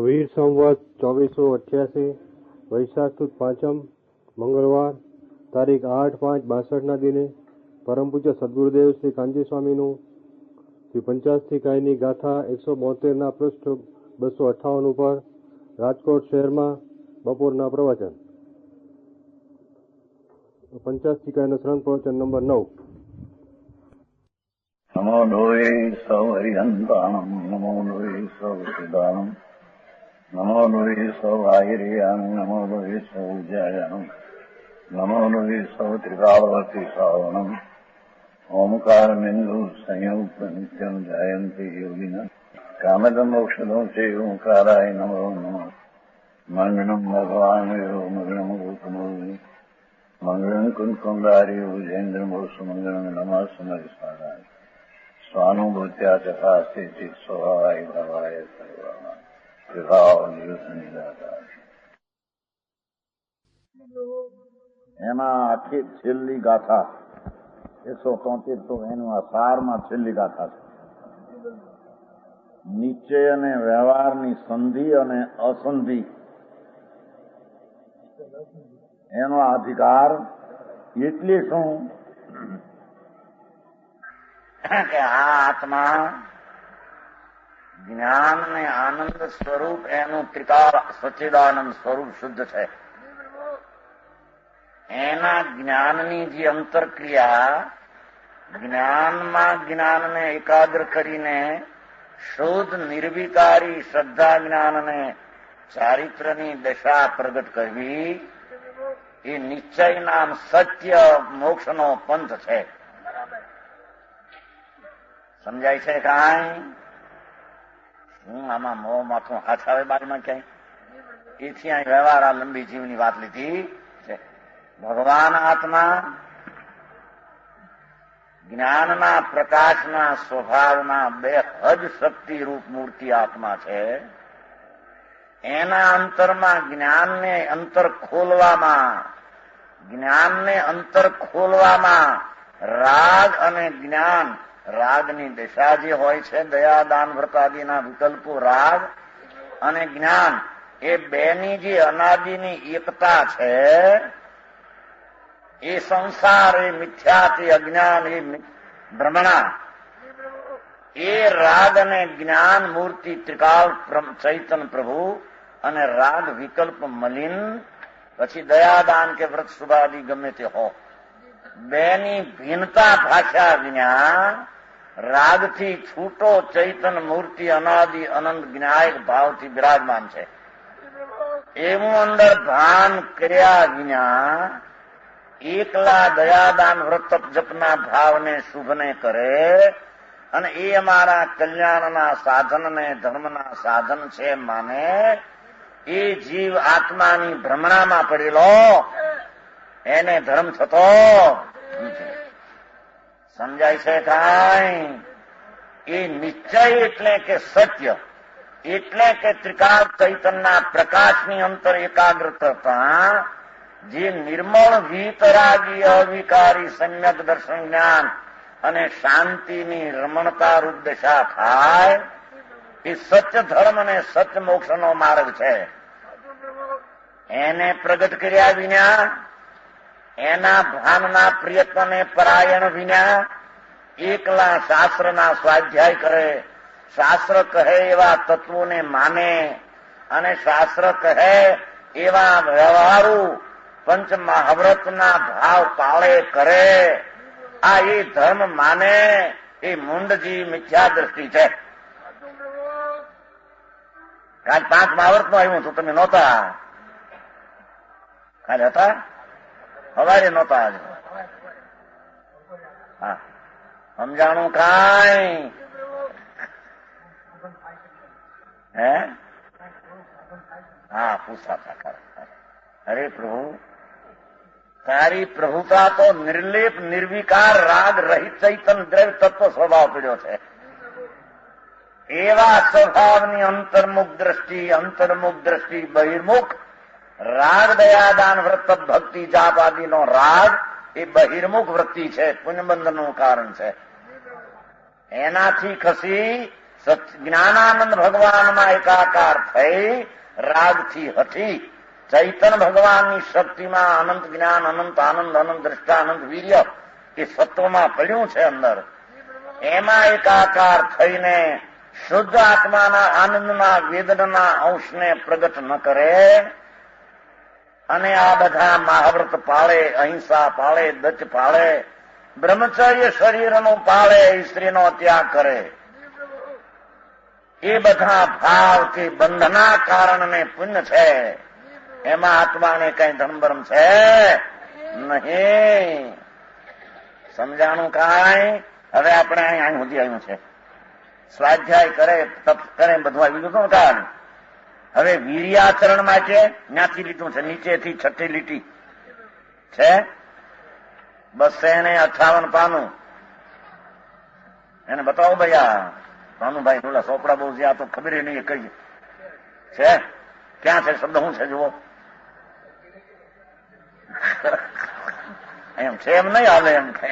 વીર સંવત 2488 વૈશાખ સુદ પાંચમ મંગળવાર તારીખ 8/5/62 દિને પરમ પૂજ્ય સદગુરુદેવ શ્રી કાનજી સ્વામીનું શ્રી પંચાસી કાયની ગાથા 172 પૃષ્ઠ 258 ઉપર રાજકોટ શહેરમાં બપોરના પ્રવચન. પંચાસી કાયનું શરણ પ્રવચન નંબર 9. નમો લોહે સૌ હરિહંતાણમ, નમો લોહે સૌ સિદ્ધાણમ, નમો લોહે સૌ આયર્યાણમ, નમો લોહે સૌ જયાણમ, નમો લોહે સૌ ત્રિકાળવતી શ્રાવણમ, ઓમકાર બિંદુ સંયુક્ત નિત્યમ જયંતી યોગિના કામદમ મોક્ષદો છે ઓંકારાય નમો નમઃ. મંગળમ ભગવાન મંગળમ ગૌતમો મંગળમ કુંકુંડારી ઉજેન્દ્રમો સુમંગળમ નમઃ સમરિસ્મરાય સ્વાનુભૂત્યા ચકાસ્તી સ્વભાવાય ભવાય સર્વમાં વિભાવ નિદાતા. એમાં આખી છેલ્લી ગાથા 173 તો એનું આ સારમાં છેલ્લી ગાથા છે. નિશ્ચય અને વ્યવહારની સંધિ અને અસંધિ એનો અધિકાર એટલે શું કે આ આત્મા જ્ઞાન ને આનંદ સ્વરૂપ એનું ત્રિકાળ સચ્ચિદાનંદ સ્વરૂપ શુદ્ધ છે. એના જ્ઞાનની જે અંતરક્રિયા જ્ઞાનમાં જ્ઞાનને એકાગ્ર કરીને શુદ્ધ નિર્વિકારી શ્રદ્ધા જ્ઞાનને ચારિત્રની દશા પ્રગટ કરવી એ નિશ્ચય નામ સત્ય મોક્ષનો પંથ છે. સમજાય છે કાંઈ? હું આમાં મોં માથું હાથ આવે બાજુમાં ક્યાંય એથી અહીં વ્યવહાર આ લંબી જીવની વાત લીધી છે. ભગવાન આત્મા જ્ઞાનના પ્રકાશના સ્વભાવના બેહદ શક્તિ રૂપ મૂર્તિ આત્મા છે. એના અંતરમાં જ્ઞાનને અંતર ખોલવામાં રાગ અને જ્ઞાન, રાગની દશા જે હોય છે, દયા દાન વ્રતાદિના વિકલ્પો રાગ અને જ્ઞાન, એ બેની જે અનાદિની એકતા છે, એ સંસાર, એ મિથ્યાથી અજ્ઞાન, એ ભ્રમણા, એ રાગ અને જ્ઞાન મૂર્તિ ત્રિકાળ ચૈતન પ્રભુ અને રાગ વિકલ્પ મલિન, પછી દયાદાન કે વ્રત શુભાદિ ગમે તે હો, બેની ભિન્નતા ભાષા વિના રાગથી છૂટો ચૈતન મૂર્તિ અનાદિ અનંત જ્ઞાયક ભાવથી બિરાજમાન છે. એવું અંદર ભાન કર્યા વિના એકલા દયાદાન વ્રત જપના ભાવને શુભને કરે અને એ અમારા કલ્યાણના સાધનને ધર્મના સાધન છે માને, એ જીવ આત્માની ભ્રમણામાં પડેલો એને ધર્મ થતો નથી. સમજાય છે કાંઈ? એ નિશ્ચય એટલે કે સત્ય, એટલે કે ત્રિકાળ ચૈતનના પ્રકાશની અંતર એકાગ્રતા, જે નિર્મળ વીતરાગી અવિકારી સમ્યક દર્શન જ્ઞાન અને શાંતિની રમણતા રૂપ દશા થાય, એ સત્ય ધર્મ અને સત્ય મોક્ષનો માર્ગ છે. એને પ્રગટ કર્યા વિના, એના ભાનના પ્રયત્નને પરાયણ વિના, એકલા શાસ્ત્રના સ્વાધ્યાય કરે, શાસ્ત્ર કહે એવા તત્વોને માને અને શાસ્ત્ર કહે એવા વ્યવહારો પંચ મહાવ્રતના ભાવ પાળે કરે, આ એ ધર્મ માને એ મુંડજી મિથ્યા દ્રષ્ટિ છે. કાલ 5 મહાવ્રતનું આવ્યું હતું, તમે નહોતા? કાલે હતા? સવારે નહોતા? આજે હા, સમજાણું કાંઈ? હે? હા, પૂછતા હતા. અરે પ્રભુ, તારી પ્રભુતા તો નિર્લેપ નિર્વિકાર રાગ રહિત ચૈતન દ્રવ્ય તત્વ સ્વભાવ પીડ્યો છે. એવા સ્વભાવની અંતર્મુખ દ્રષ્ટિ બહિર્મુખ રાગ દયાદાન વ્રત ભક્તિ જાપ આદિનો રાગ એ બહિર્મુખ વૃત્તિ છે, પુણ્યબંધનનું કારણ છે. એનાથી ખસી જ્ઞાનાનંદ ભગવાનમાં એકાકાર થઈ રાગથી હતી. ચૈતન્ય ભગવાનની શક્તિમાં અનંત જ્ઞાન, અનંત આનંદ, અનંત દ્રષ્ટા, અનંત વીર્ય એ સત્વમાં પડ્યું છે અંદર. એમાં એકાકાર થઈને શુદ્ધ આત્માના આનંદના વેદનના અંશને પ્રગટ ન કરે અને આ બધા મહાવ્રત પાળે, અહિંસા પાળે, દચ પાળે, બ્રહ્મચર્ય શરીરનું પાળે, સ્ત્રીનો ત્યાગ કરે, એ બધા ભાવ કે બંધના કારણને પુણ્ય છે. એમાં આત્માને કઈ ધર્મબરમ છે નહીં. સમજાણું કાંઈ? હવે આપણે અહીં સુધી આવ્યું છે. સ્વાધ્યાય કરે, તપ કરે, બધું આવી ગયું કાન. હવે વીર્યાચરણ માટે જ્ઞાથી લીધું છે, નીચેથી છઠ્ઠી લીટી છે. બસ એને 58 પાનું એને બતાવો ભાઈ. આ ભાનુભાઈ ઓલા સોપડા બહુ છે, આ તો ખબર નહીં કઈ છે, ક્યાં છે શબ્દ, શું છે જુઓ. એમ છે એમ નહીં આવે એમ કે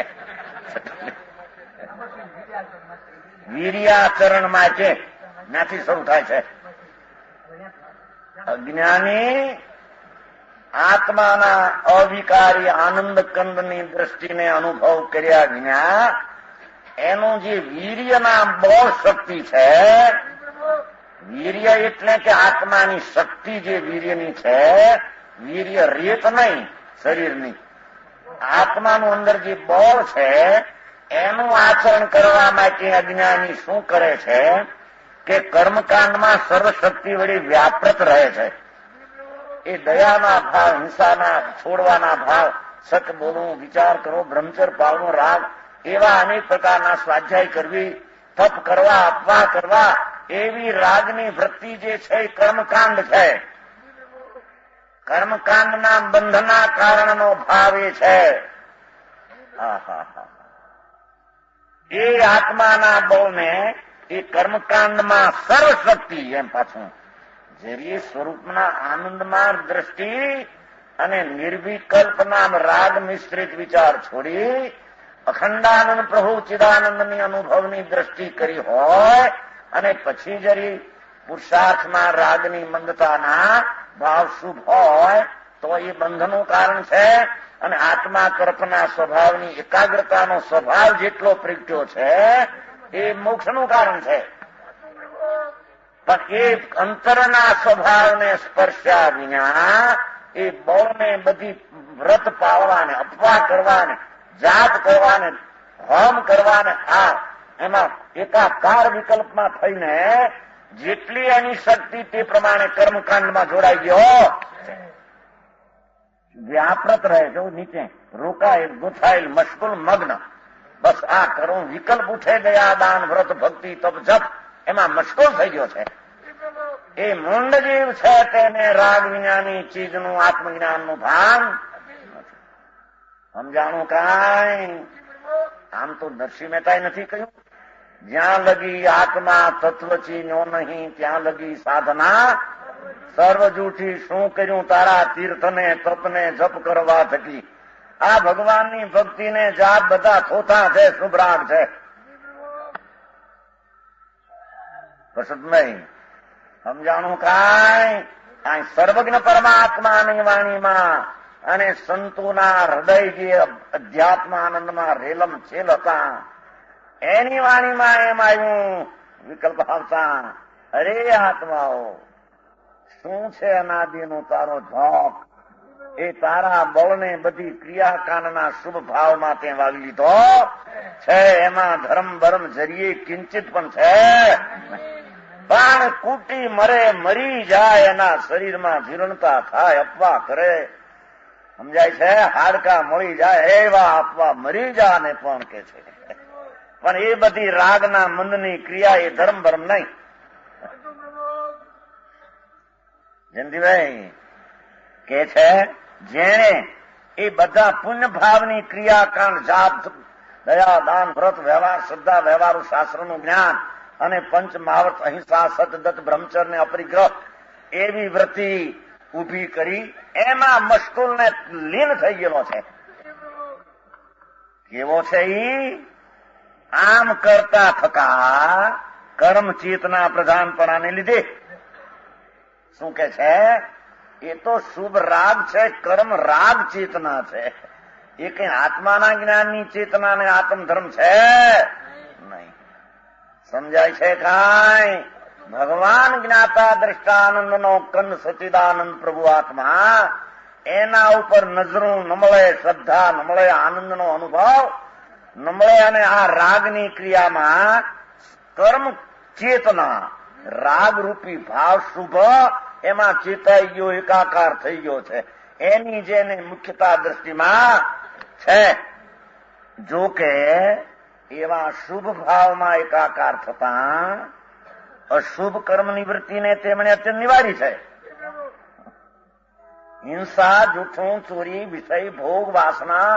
વીર્યાચરણ માટે ત્યાંથી શરૂ થાય છે. અજ્ઞાની આત્માના અવિકારી આનંદ કંદની દ્રષ્ટિને અનુભવ કર્યા વિના એનું જે વીર્યના બળ શક્તિ છે, વીર્ય એટલે કે આત્માની શક્તિ જે વીર્યની છે, વીર્ય રેત નહીં શરીરની, આત્માનું અંદર જે બળ છે એનું આચરણ કરવા માટે અજ્ઞાની શું કરે છે કે કર્મકાંડમાં સર્વશક્તિ વળી વ્યાપૃત રહે છે. એ દયાના ભાવ, હિંસાના છોડવાના ભાવ, સત બોલવું, વિચાર કરવો, બ્રહ્મચર્ય પાળવું, રાગ, એવા અનેક પ્રકારના સ્વાધ્યાય કરવી, તપ કરવા, અપવાહ કરવા, એવી રાગની વૃત્તિ જે છે એ કર્મકાંડ છે. કર્મકાંડના બંધના કારણનો ભાવ એ છે. એ આત્માના બળને એ કર્મકાંડમાં સર્વશક્તિ, એમ પાછું જરીય સ્વરૂપના આનંદમાં દ્રષ્ટિ અને નિર્વિકલ્પના રાગ મિશ્રિત વિચાર છોડી અખંડાનંદ પ્રભુ ચિદાનંદની અનુભવની દ્રષ્ટિ કરી હોય અને પછી જરી પુરુષાર્થમાં રાગની મંદતાના ભાવ શુભ હોય તો એ બંધનું કારણ છે. અને આત્મા તરફના સ્વભાવની એકાગ્રતાનો સ્વભાવ જેટલો પ્રગટ્યો છે એ મોક્ષનું કારણ છે. પણ એ અંતરના સ્વભાવને સ્પર્શ્યા વિના એ બળને બધી વ્રત પાળવાને, અપવાહ કરવાને, જાપ કરવાને, હોમ કરવાને, આ એમાં એકાકાર વિકલ્પમાં થઈને જેટલી એની શક્તિ તે પ્રમાણે કર્મકાંડમાં જોડાઈ ગયો, વ્યાપૃત રહે છે, નીચે રોકાયેલ, ગુથાયેલ, મશગુલ, મગ્ન. બસ આ કરું વિકલ્પ ઉઠે ગયા, દાન, વ્રત, ભક્તિ, તપ, જપ, એમાં મશગુલ થઈ ગયો છે. એ મૂંડ જીવ છે તેને રાગ વિજ્ઞાની ચીજનું, આત્મજ્ઞાનનું ભાન સમજાણું કાંઈ. આમ તો નરસિંહ મહેતાએ નથી કહ્યું, જ્યાં લગી આત્મા તત્વ ચીન્યો નહીં ત્યાં લગી સાધના સર્વ જૂઠી. શું કર્યું તારા તીર્થને, તપને, જપ કરવા થકી? આ ભગવાનની ભક્તિને જાપ બધા થોથા છે, શુભરાગ છે, પ્રસદ નહીં. સમજાણું કાંઈ? કાંઈ સર્વજ્ઞ પરમાત્માની વાણીમાં અને સંતોના હૃદય જે અધ્યાત્મ આનંદમાં રેલમ છેલ હતા એની વાણીમાં એમ આવ્યું વિકલ્પ આવતા, અરે આત્માઓ શું છે અનાદિનો તારો ઝોક? એ તારા બળને બધી ક્રિયાકાંડના શુભ ભાવમાં તે વાવી લીધો છે. એમાં ધર્મ બરમ જરીએ કિંચિત પણ છે. પણ કૂટી મરે, મરી જાય, એના શરીરમાં જીર્ણતા થાય, અપવા કરે, સમજાય છે? હાડકા મળી જાય એવા આપવા મરી જા ને પણ કે છે. પણ એ બધી રાગના મંદની ક્રિયા, એ ધર્મ ભરમ નહીં. જયંતિભાઈ કે છે જેણે એ બધા પુણ્ય ભાવની ક્રિયાકાંડ, જાપ, દયા, દાન, વ્રત, વ્યવહાર, શ્રદ્ધા, વ્યવહારુ, શાસ્ત્રનું જ્ઞાન અને પંચ મહાવ્રત, અહિંસા, સતદત્ત, બ્રહ્મચર્ય ને અપરિગ્રહ એવી વૃત્તિ ઉભી કરી એમાં મશગુલ ને લીન થઈ ગયેલો છે. કેવો છે ઈ? આમ કરતા થકા કર્મ ચેતના પ્રધાનપણાને લીધે શું કે છે? એ તો શુભ રાગ છે, કર્મ રાગ ચેતના છે. એ કઈ આત્માના જ્ઞાનની ચેતના ને આત્મધર્મ છે નહીં. સમજાય છે કાંઈ? ભગવાન જ્ઞાતા દ્રષ્ટાનંદનો કંદ સચિદાનંદ પ્રભુ આત્મા, એના ઉપર નજરું ન મળે, શ્રદ્ધા ન મળે, આનંદનો અનુભવ ન મળે, અને આ રાગની ક્રિયામાં કર્મ ચેતના રાગરૂપી ભાવ શુભ એમાં ચેતાઈ ગયો, એકાકાર થઈ ગયો છે. એની જેને મુખ્યતા દ્રષ્ટિમાં છે. જો કે એવા શુભ ભાવમાં એકાકાર થતા અશુભ કર્મ નિવૃત્તિને તેમણે અત્યંત નિવારી છે. હિંસા, જૂઠું, ચોરી, વિષય, ભોગ, વાસના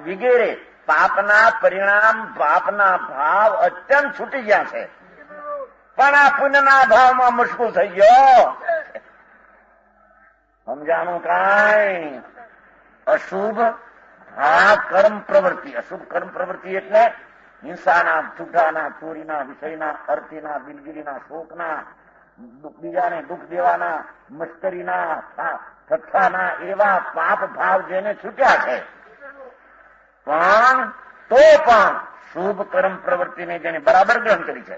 વગેરે પાપના પરિણામ, પાપના ભાવ અત્યંત છૂટી ગયા છે. પણ આ પુણ્યના ભાવમાં મુશ્કેલ થઈ ગયો. સમજાણું કાંઈ? અશુભ કર્મ પ્રવૃત્તિ. અશુભ કર્મ પ્રવૃત્તિ એટલે હિંસાના, છૂટાના, ચોરીના, વિષયના, અર્થીના, દિલગીરીના, શોકના, બીજાને દુઃખ દેવાના, મસ્કરીના, ઠઠ્ઠાના એવા પાપ ભાવ જેને છૂટ્યા છે. પણ તો પણ શુભ કર્મ પ્રવૃત્તિને જેને બરાબર ગ્રહણ કરી છે.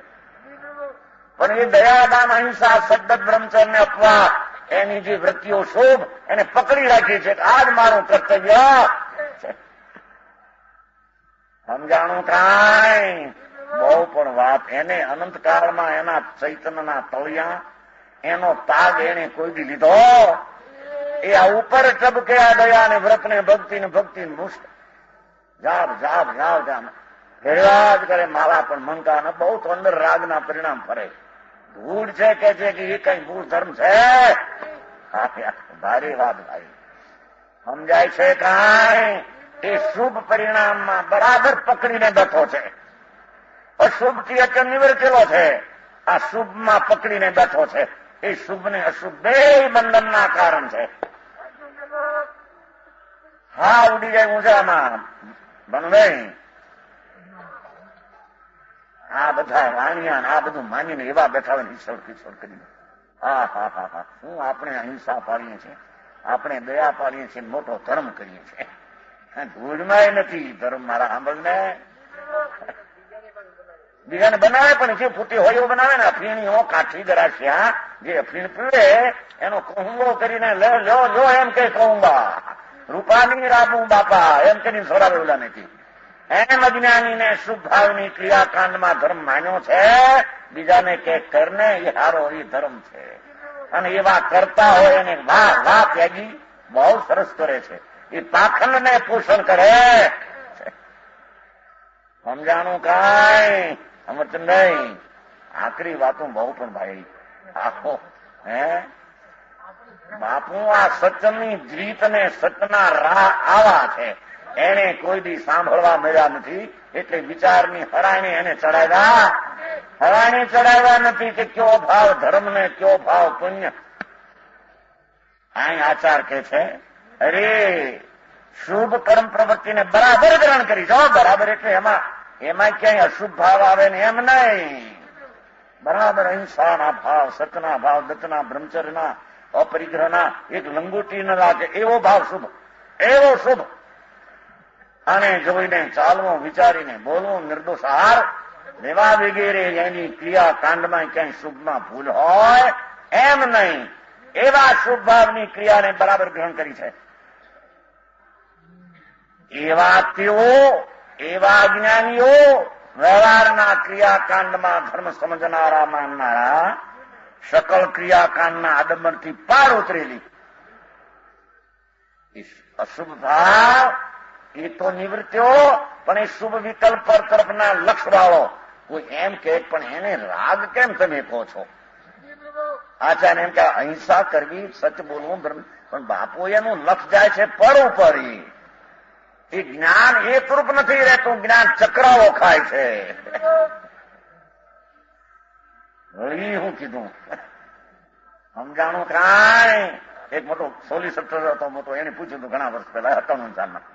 પણ એ દયાદાન, અહિંસા, સદ્દત, બ્રહ્મચર્ય, અપવાદ એની જે વૃત્તિઓ શુભ એને પકડી રાખી છે. આજ મારું કર્તવ્ય છે. સમજાણું કાંઈ? બહુ પણ વાત. એને અનંતકાળમાં એના ચૈતન્યના તળિયા, એનો તાગ એને કોઈ દી લીધો. એ આ ઉપર ટબકે આ દયા ને વ્રત ને ભક્તિ ને મુષ્ટ જાપ જાપ જાપ જાપ ફેરવા જ કરે. મારા પણ મંકા ને બહુ તો અંદર રાગના પરિણામ ફરે. ધૂળ છે કે છે કે એ કઈ મૂળ ધર્મ છે? ભારે વાત ભાઈ. સમજાય છે કાંઈ? એ શુભ પરિણામમાં બરાબર પકડીને બેઠો છે. અશુભ થી અત્યંત નિવર્તેલો છે. આ શુભમાં પકડીને બેઠો છે. એ શુભ ને અશુભ બે બંધનના કારણ છે. હા, ઉડી જાય ઊંઝામાં બનવે. આ બધા વાણિયા આ બધું માનીને એવા બેઠા હોય ઈશ્વર કિશોર કરીને. હા હા હા હા. શું આપણે અહિંસા પાડીએ છીએ, આપણે દયા પાડીએ છીએ, મોટો ધર્મ કરીએ છીએ. ધૂળમાં નથી ધર્મ. મારા સાંભળને બીજાને બનાવે પણ જે ફૂટી હોય એવું બનાવે ને. અફીણીઓ કાઠી ગરાશિયા જે અફીણ પીવે એનો કહુંબો કરીને લો એમ કે કહુંબા રૂપાની રાબું બાપા એમ કરીને સોરાવે ઓલા નથી. એમ અજ્ઞાનીને શુભ ભાવની ક્રિયાકાંડમાં ધર્મ માન્યો છે. બીજાને કે કરને એ હારો એ ધર્મ છે. અને એવા કરતા હોય એને વાહ વાહ ત્યાગી બહુ સરસ કરે છે. એ પાખંડને પોષણ કરે. સમજાણું કાંઈ? અમરચંદભાઈ આકરી વાતો બહુ પણ ભાઈ આખો બાપુ આ સચની જીત ને સચના રાહ આવા છે. એને કોઈ દી સાંભળવા મળ્યા નથી. એટલે વિચારની હરાણી એને ચડાવ્યા. હરાણી ચડાવ્યા નથી કે કયો ભાવ ધર્મ ને કયો ભાવ પુણ્ય. અહીં આચાર કે છે અરે શુભ કર્મ પ્રવૃત્તિને બરાબર ગ્રહણ કરી છો. બરાબર એટલે એમાં ક્યાંય અશુભ ભાવ આવે ને એમ નહીં. બરાબર અહિંસાના ભાવ, સતના ભાવ, દત્તના, બ્રહ્મચર્યના, અપરિગ્રહના, એક લંગોટી ન લાગે એવો ભાવ શુભ, એવો શુભ. અને જોઈને ચાલવું, વિચારીને બોલવું, નિર્દોષ આહાર લેવા વગેરે એની ક્રિયા કાંડમાં ક્યાંય શુભમાં ભૂલ હોય એમ નહીં. એવા શુભ ભાવની ક્રિયાને બરાબર ગ્રહણ કરી છે. એવા તેઓ, એવા જ્ઞાનીઓ વ્યવહારના ક્રિયાકાંડમાં ધર્મ સમજનારા માનનારા સકલ ક્રિયાકાંડના આડંબરથી પાર ઉતરેલી અશુભ ભાવ એ તો નિવૃત્તિઓ. પણ એ શુભ વિકલ્પ પર તરફના લક્ષ વાળો કોઈ એમ કે પણ એને રાગ કેમ તમે કહો છો? આચાર્ય એમ કે અહિંસા કરવી, સચ બોલવું, પણ બાપુ એનું લક્ષ જાય છે પર ઉપર. એ જ્ઞાન એકરૂપ નથી રહેતું. જ્ઞાન ચક્રાઓ ખાય છે. હું કીધું સમજાણું કાંઈ? એક મોટો સોલિસિટર હતો મોટો. એને પૂછ્યું હતું ઘણા વર્ષ પહેલા 97 સાલમાં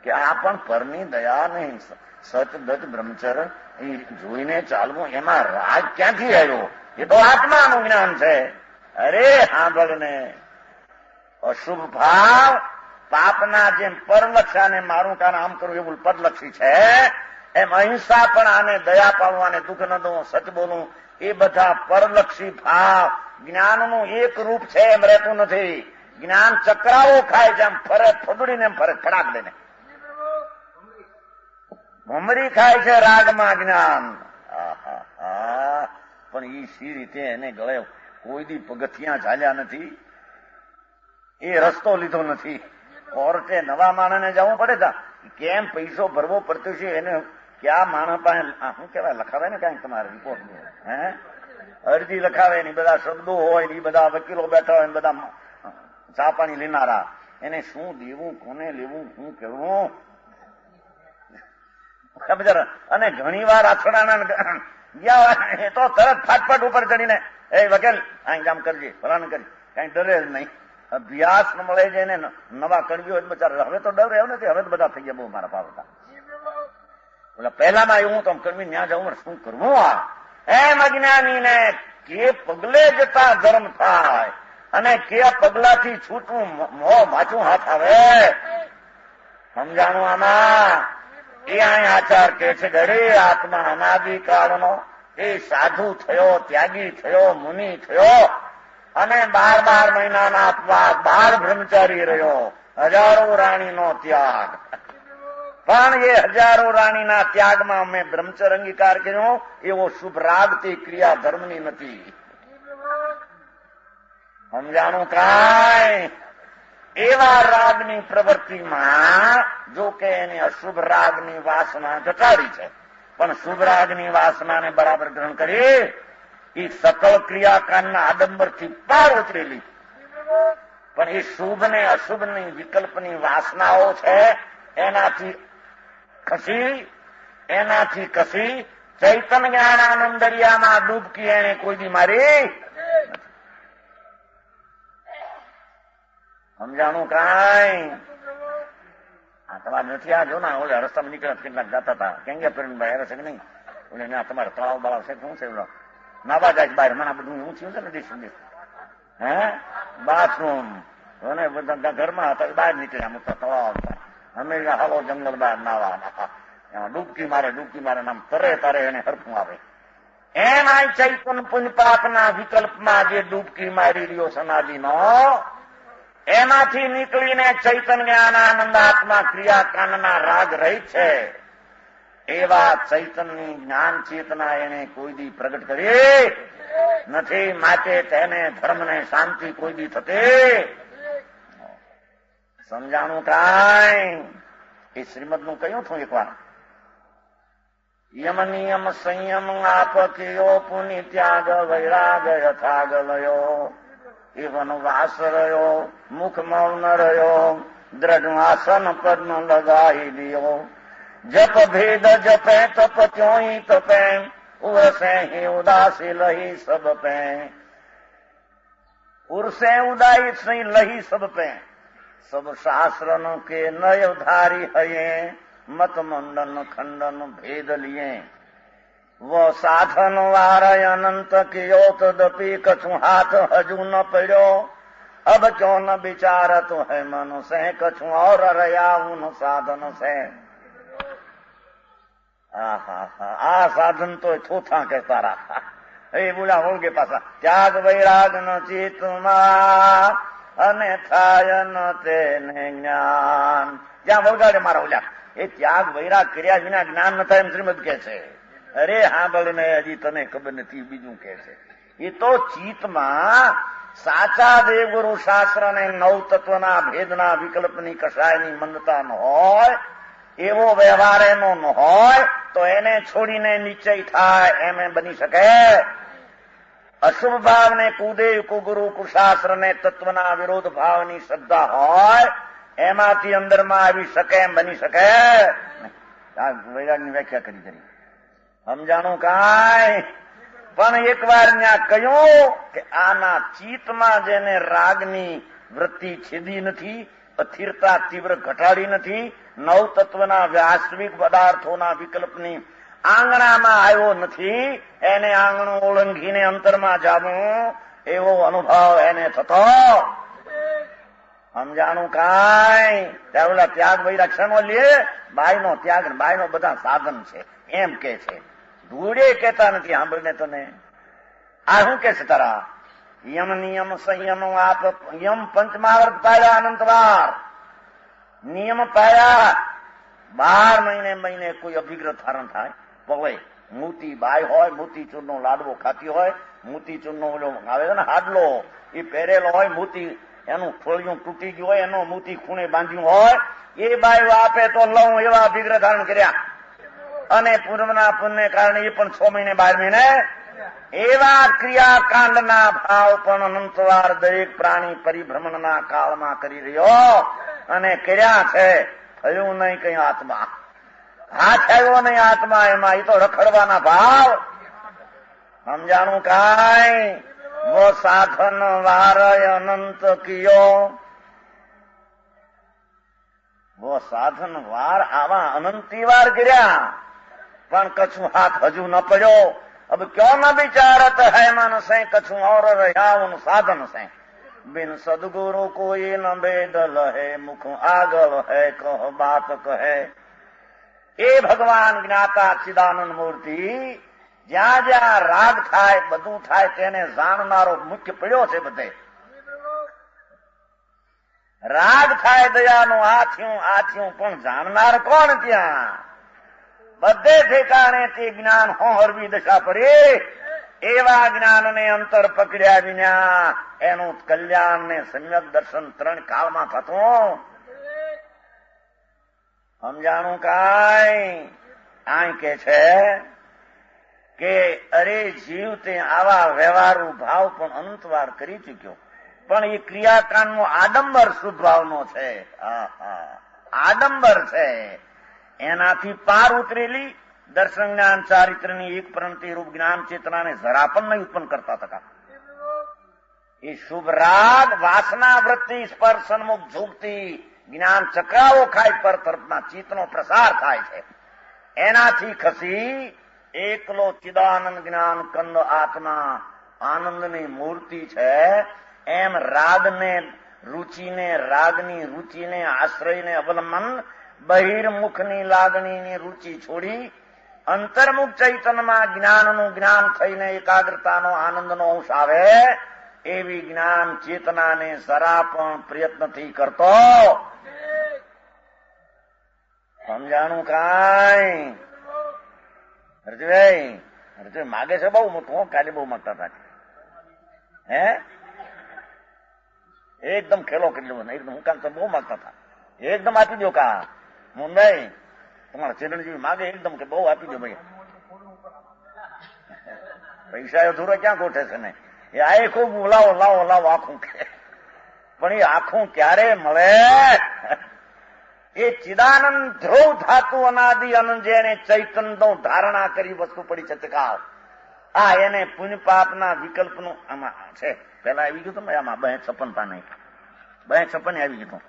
કે આ પણ પરની દયા નહીં, સચ દચ બ્રહ્મચર એ જોઈને ચાલવું, એમાં રાગ ક્યાંથી આવ્યો? એ તો આત્માનું જ્ઞાન છે. અરે સાંભળને, અશુભ ભાવ પાપના જેમ પરલક્ષાને મારું કારણ આમ કરવું એવું પરલક્ષી છે, એમ અહિંસા પણ આને દયા પાડવાને દુઃખ ન દઉં, સચ બોલું, એ બધા પરલક્ષી ભાવ જ્ઞાનનું એક રૂપ છે એમ રહેતું નથી. જ્ઞાન ચક્રાઓ ખાય છે, આમ ફરે ફગડીને એમ ફરે ફડાક દઈને ભમરી ખાય છે રાગમાં જ્ઞાન. પણ એ સી રીતે એને ગળે કોઈ દી પગથિયા ચાલ્યા નથી, એ રસ્તો લીધો નથી. કોર્ટે નવા માણસને જવું પડે તા કેમ પૈસો ભરવો પડતો છે, એને ક્યાં માણસ પાસે શું કેવાય લખાવે ને કઈ તમારે રિપોર્ટ અરજી લખાવે ને બધા શબ્દો હોય ને બધા વકીલો બેઠા હોય ને બધા ચા પાણી લેનારા, એને શું દેવું, કોને લેવું, શું કરવું. અને ઘણી વાર આથડાના ગયા એ તો તરત ફાટફાટ ઉપર ચડીને એ વકીલ અહીં કામ કરજે, ફલાણ કરજે, કઈ ડરે જ નહીં. અભ્યાસ મળે છે ને નવા કરવી હોય બચારા, હવે તો ડર રહ્યો નથી, હવે તો બધા થઈ ગયા બહુ મારા પાવતા. એટલે પહેલામાં એવું તો કરવી ત્યાં જવું શું કરવું. આ એમ અજ્ઞાનીને કે પગલે જતા ધર્મ થાય અને કે પગલાથી છૂટવું મોં માછું હાથ આવે. સમજાણું આમાં? એ અહીં આચાર કે છે ઘરે આત્મા અનાદિકાળનો એ સાધુ થયો, ત્યાગી થયો, મુનિ થયો અને 12 મહિનાના અપવાસ, 12 બ્રહ્મચારી રહ્યો, હજારો રાણીનો ત્યાગ. પણ એ હજારો રાણીના ત્યાગમાં અમે બ્રહ્મચર અંગીકાર કર્યો, એવો શુભ રાગથી ક્રિયા ધર્મની નથી. સમજાણું કાંઈ? એવા રાગની પ્રવૃત્તિમાં જો કે એની અશુભ રાગની વાસના ઘટાડી છે, પણ શુભ રાગની વાસનાને બરાબર ગ્રહણ કરી એ સકળ ક્રિયાકાંડના આડંબરથી પાર ઉતરેલી. પણ એ શુભ ને અશુભની વિકલ્પની વાસનાઓ છે, એનાથી કસી ચૈતન જ્ઞાન આનંદ દરિયામાં ડૂબકી એને કોઈ દી મારી. સમજાણું કાંઈ? આ તમારે નથી. આ જો ના ઓલા રસ્તામાં નીકળ્યા કેટલાક જતા હતા, કેમ કે ભાઈ હશે કે નહીં, ઓલે તમારે તળાવ બળાવ છે શું છે, નાવા જાય બહાર, મને બધું હું થયું છે ને દેશ હે બાથરૂમ અને બધા ઘરમાં હતા, બહાર નીકળ્યા મોટા તળાવ હતા, અમે હાલો જંગલ બહાર નાવા, એમાં ડૂબકી મારે નામ તરે તારે એને હરખું આવે. એમ આ ચૈતન પુણ્ય પાપના વિકલ્પમાં જે ડૂબકી મારી રહ્યો સનાદિનો, એમાંથી નીકળીને ચૈતન જ્ઞાન આનંદ આત્મા ક્રિયાકાંડના રાગ રહી છે. એવા ચૈતનની જ્ઞાન ચેતના એને કોઈ દી પ્રગટ કરી નથી, માટે તેને ધર્મને શાંતિ કોઈ દી થતી. સમજાણું કાંઈ? એ શ્રીમદનું કહ્યું છું એકવાર, યમ નિયમ સંયમ આપક્યો પુનિ ત્યાગ વૈરાગ યથાગ લયો, એ વનવાસ રહ્યો, મુખ મૌન રહ્યો, દ્રઢ આસન પદ્મ લગાઈ દિયો, જપ ભેદ જપે તપ ત્યોઈ તપે, ઉર્સે ही उदासी लही सब पे, उर्से उदासी लही सब पे, सब शास्त्रन के नय धारी हये, मत मंडन खंडन भेद लिए, वो साधन वारय अनंत कियो तदपि कछु हाथ हजू न पड़ो, अब क्यों न विचारत है मन से, कछु और रया उन साधन से. આ સાધન તો થોથા કહેતા રહ્યા. એ બોલા હોળગે પાછા ત્યાગ વૈરાગ ન ચિત્તમાં અને થાય ન તેને જ્ઞાન. જ્યાં વળગાડે મારા ઓલા એ ત્યાગ વૈરાગ કર્યા વિના જ્ઞાન ન થાય એમ શ્રીમદ કે છે. અરે હા ભલે ને હજી તને ખબર નથી બીજું કે છે. એ તો ચિત્તમાં સાચા દેવગુરુ શાસ્ત્ર ને નવ તત્વના ભેદના વિકલ્પની કશાયની મંદતા ન હોય, એવો વ્યવહાર એનો ન હોય તો એને છોડીને નિશ્ચય થાય એમ બની શકે. અશુભ ભાવને કુદેવ કુગુરુ કુશાસ્ત્ર ને તત્વના વિરોધ ભાવની શ્રદ્ધા હોય એમાંથી અંદરમાં આવી શકે એમ બની શકે. આ વૈરાગની વ્યાખ્યા કરી. સમજાણું કાંઈ? પણ એકવાર ત્યાં કહ્યું કે આના ચિત્તમાં જેને રાગની વૃત્તિ છેદી નથી, અસ્થિરતા તીવ્ર ઘટાડી નથી, નવ તત્વના વાસ્તવિક પદાર્થોના વિકલ્પની આંગણામાં આવ્યો નથી, એને આંગણું ઓળંગીને અંતરમાં જાવું એવો અનુભવ એને થતો. સમજાણું કાંઈ? ત્યાં ઓલા ત્યાગ વૈરાક્ષનો લે, બાયનો ત્યાગ, બાયનો બધા સાધન છે એમ કે છે. ધૂળે કેતા નથી. સાંભળને તને આ શું કે છે તારા? યમ નિયમ સંયમ આપ યમ પંચમાવર્ત પાડ્યા, અનંતવાર નિયમ પાડ્યા. 12 મહિને કોઈ અભિગ્રહ ધારણ થાય. પવે મોતી બાય હોય, મોતીચૂરનો લાડવો ખાતી હોય, મોતીચૂરનો ઓલો આવે છે ને હાડલો, એ પહેરેલો હોય, મોતી એનું ખોળિયું તૂટી ગયું હોય, એનો મોતી ખૂણે બાંધ્યું હોય, એ બાયો આપે તો લઉં એવા અભિગ્રહ ધારણ કર્યા. અને પૂર્વના પુણ્યને કારણે એ પણ 6 મહિને 12 મહિને એવા ક્રિયાકાંડના ભાવ પણ અનંતવાર દરેક પ્રાણી પરિભ્રમણના કાળમાં કરી રહ્યો અને કર્યા છે. થયું નહીં કઈ આત્મા, હાથ આવ્યો નહીં આત્મા એમાં. એ તો રખડવાના ભાવ. સમજાણું કાંઈ? વો સાધન વાર અનંત કિયો, વો સાધન વાર આવા અનંતી વાર કર્યા પણ કછું હાથ હજુ ન પડ્યો. अब क्यों न विचारत है मन से कछुं और रहा उन साधन से, बिन सदगुरु कोई न बेदल है, मुख आगल है कह बात कहे. એ ભગવાન જ્ઞાતા ચિદાનંદ મૂર્તિ જ્યાં જ્યાં રાગ થાય બધું થાય તેને જાણનારો મુખ્ય પડ્યો છે. બધે રાગ થાય દયાનું આ થયું પણ જાણનાર કોણ? ત્યાં બધે ઠેકાણે તે જ્ઞાન હોહરવી દશા પડે. એવા જ્ઞાનને અંતર પકડ્યા વિના એનું કલ્યાણ ને સમ્યક દર્શન 3 કાળમાં થતું. સમજાણું કાંઈ? આય કે છે કે અરે જીવ તે આવા વ્યવહારુ ભાવ પણ અનંતવાર કરી ચૂક્યો, પણ એ ક્રિયાકાંડનો આડંબર સ્વભાવનો છે. આડંબર છે. એનાથી પાર ઉતરેલી દર્શન જ્ઞાન ચારિત્રની એક પ્રણતિ રૂપ જ્ઞાન ચેતનાને જરા પણ નહીં ઉત્પન્ન કરતા હતા. એ શુભ રાગ વાસના વૃત્તિ સ્પર્શ સન્મુખ ઝૂકતી જ્ઞાન ચક્રાવો ખાય પર તરફના ચિત્તનો પ્રસાર થાય છે. એનાથી ખસી એકલો ચિદાનંદ જ્ઞાન કંદ આત્મા આનંદની મૂર્તિ છે. એમ રાગને રુચિને, રાગની રુચિને આશ્રયને અવલંબન બહિર્મુખની લાગણીની રુચિ છોડી અંતર્મુખ ચૈતન્યમાં જ્ઞાનનું જ્ઞાન થઈને એકાગ્રતાનો આનંદનો અંશ આવે એવી જ્ઞાન ચેતનાને જરા પણ પ્રયત્નથી કરતો. સમજાણું કાંઈ? હરજભાઈ માગે છે બહુ મોટું. કાલે બહુ માગતા હતા. હે એકદમ ખેલો કરી લો. એકદમ હું કામ તો બહુ માગતા હતા. એકદમ આપી દો. કા મુંબઈ તમારા ચિરંજીવી માગે એકદમ કે બહુ આપી દો ભાઈ. પૈસા અધૂરો ક્યાં ગોઠે છે ને? એ આ ખૂબ લાવો લાવો લાવો આખું કે, પણ એ આખું ક્યારે મળે? એ ચિદાનંદ ધ્રુવ ધાતુ અનાદિ અનંત જેને ચૈતન્ય ધારણા કરી વસ્તુ પડી છે ચકાવ. આ એને પુણ્ય પાપના વિકલ્પનું આમાં છે. પેલા આવી ગયું હતું આમાં 256 નહીં, 256 આવી ગયું.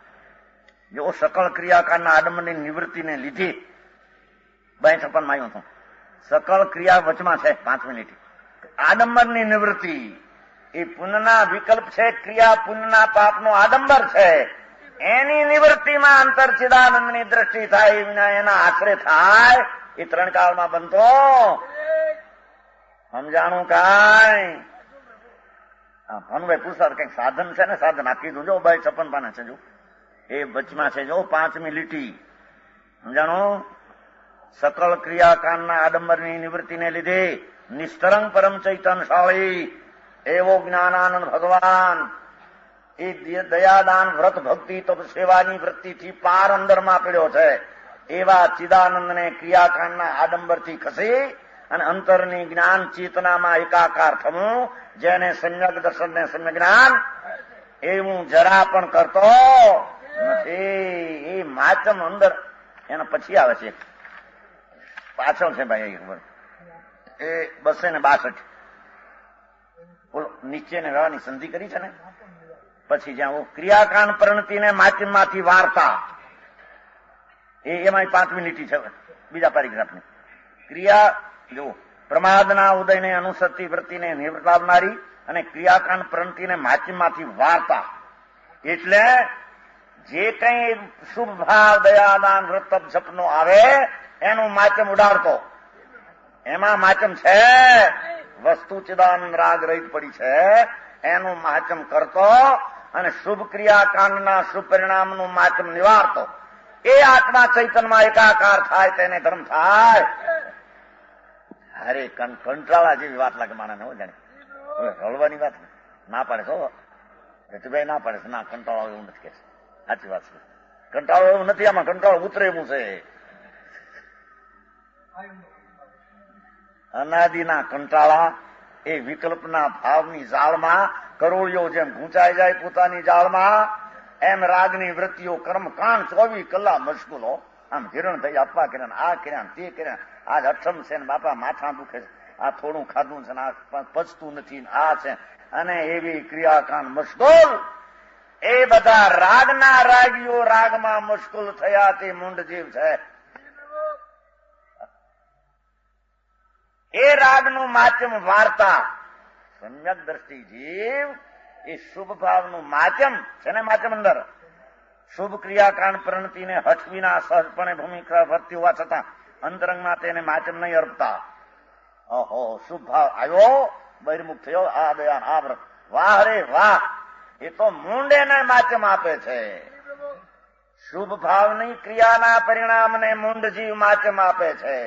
જો સકળ ક્રિયાકારના આડંબરની નિવૃત્તિને લીધી 256 માં આવ્યું હતું. સકળ ક્રિયા વચમાં છે 5 મિનિટ. આડંબરની નિવૃત્તિ એ પુણ્યના વિકલ્પ છે. ક્રિયા પુણ્યના પાપનો આડંબર છે. એની નિવૃત્તિમાં અંતર ચિદાનંદની દ્રષ્ટિ થાય વિના એના આશરે થાય એ 3 કાળમાં બનતો. સમજાણું કાંઈ? ભાનુભાઈ પૂછતા કઈક સાધન છે ને? સાધન આપી દઉં. જો 256 પાના છે. જો એ વચમાં છે. જો 5મી લીટી. સમજાણું? સકળ ક્રિયાકાંડના આડંબરની નિવૃત્તિને લીધે નિસ્તરંગ પરમ ચૈતનશાળી એવો જ્ઞાનાનંદ ભગવાન એ દયાદાન વ્રત ભક્તિ તપ સેવાની વૃત્તિથી પાર અંદરમાં પડ્યો છે. એવા ચિદાનંદને ક્રિયાકાંડના આડંબરથી ખસી અને અંતરની જ્ઞાન ચેતનામાં એકાકાર થવું, જેને સમ્યક દર્શન ને સમ્યક જ્ઞાન એવું જરા પણ કરતો નથી. એ માચમ અંદર એના પછી આવે છે. પાછળ છે ભાઈ એ 262. બોલો નીચે ને રહેવાની સંધિ કરી છે ને પછી જ્યાં ક્રિયાકાંડ પરિણતિને માધ્યમમાંથી વાર્તા એમાં 5મી લીટી છે બીજા પેરેગ્રાફની. ક્રિયા જો પ્રમાદના ઉદયને અનુસરતી વૃત્તિને નિવૃત્તાવનારી અને ક્રિયાકાંડ પ્રવૃત્તિને માધ્યમમાંથી વાર્તા. એટલે જે કઈ શુભ ભાવ દયાદાન વ્રત જપનો આવે એનું માધ્યમ ઉડાડતો. એમાં માધ્યમ છે વસ્તુ ચિદાનંદ રાગ રહિત પડી છે એનું માધ્યમ કરતો અને શુભ ક્રિયાકાંડના શુભ પરિણામનું માધ્યમ નિવારતો. એ આત્મા ચૈતન્યમાં એકાકાર થાય તેને ધર્મ થાય. અરે કંટાળા જેવી વાત લાગે માણસને હો જાણે હળવાની વાત ના પાડે છો ભાઈ ના પાડે છે ના કંટાળો એવું નથી કે સાચી વાત છે. કંટાળો એવું નથી આમાં કંટાળો ઉતરે એવું છે. અનાદિના કંટાળા એ વિકલ્પના ભાવની જાળમાં કરોળિયો જેમ ગૂંચાઈ જાય પોતાની જાળમાં એમ રાગની વૃત્તિઓ કર્મકાંડ 24 કલાક મશગુલો આમ હિરણ થઈ આપવા કર્યા આ કર્યા તે કર્યા આજ અઠમ છે ને બાપા માથા દુખે છે આ થોડું ખાધું છે ને આ પચતું નથી આ છે અને એવી ક્રિયાકાંડ મશગુલ. એ બધા રાગના રાગીઓ રાગમાં મુશ્કેલ થયા તે મૂંડ જીવ છે. એ રાગનું માધ્યમ વાર્તા. સમ્યક દ્રષ્ટિ જીવ એ શુભ ભાવનું માધ્યમ છે ને માધ્યમ અંદર શુભ ક્રિયાકાંડ પ્રણતિને હઠવીના સહજપણે ભૂમિકા ભરતી હોવા છતાં અંતરંગમાં તેને માધ્યમ નહીં અર્પતા. ઓહો શુભ ભાવ આવ્યો બહિર્મુખ થયો આ દયાન આ વ્રત વાહ રે વાહ. એ તો મૂંડેને માધ્યમ આપે છે. શુભ ભાવની ક્રિયાના પરિણામને મૂંડ જીવ માધ્યમ આપે છે.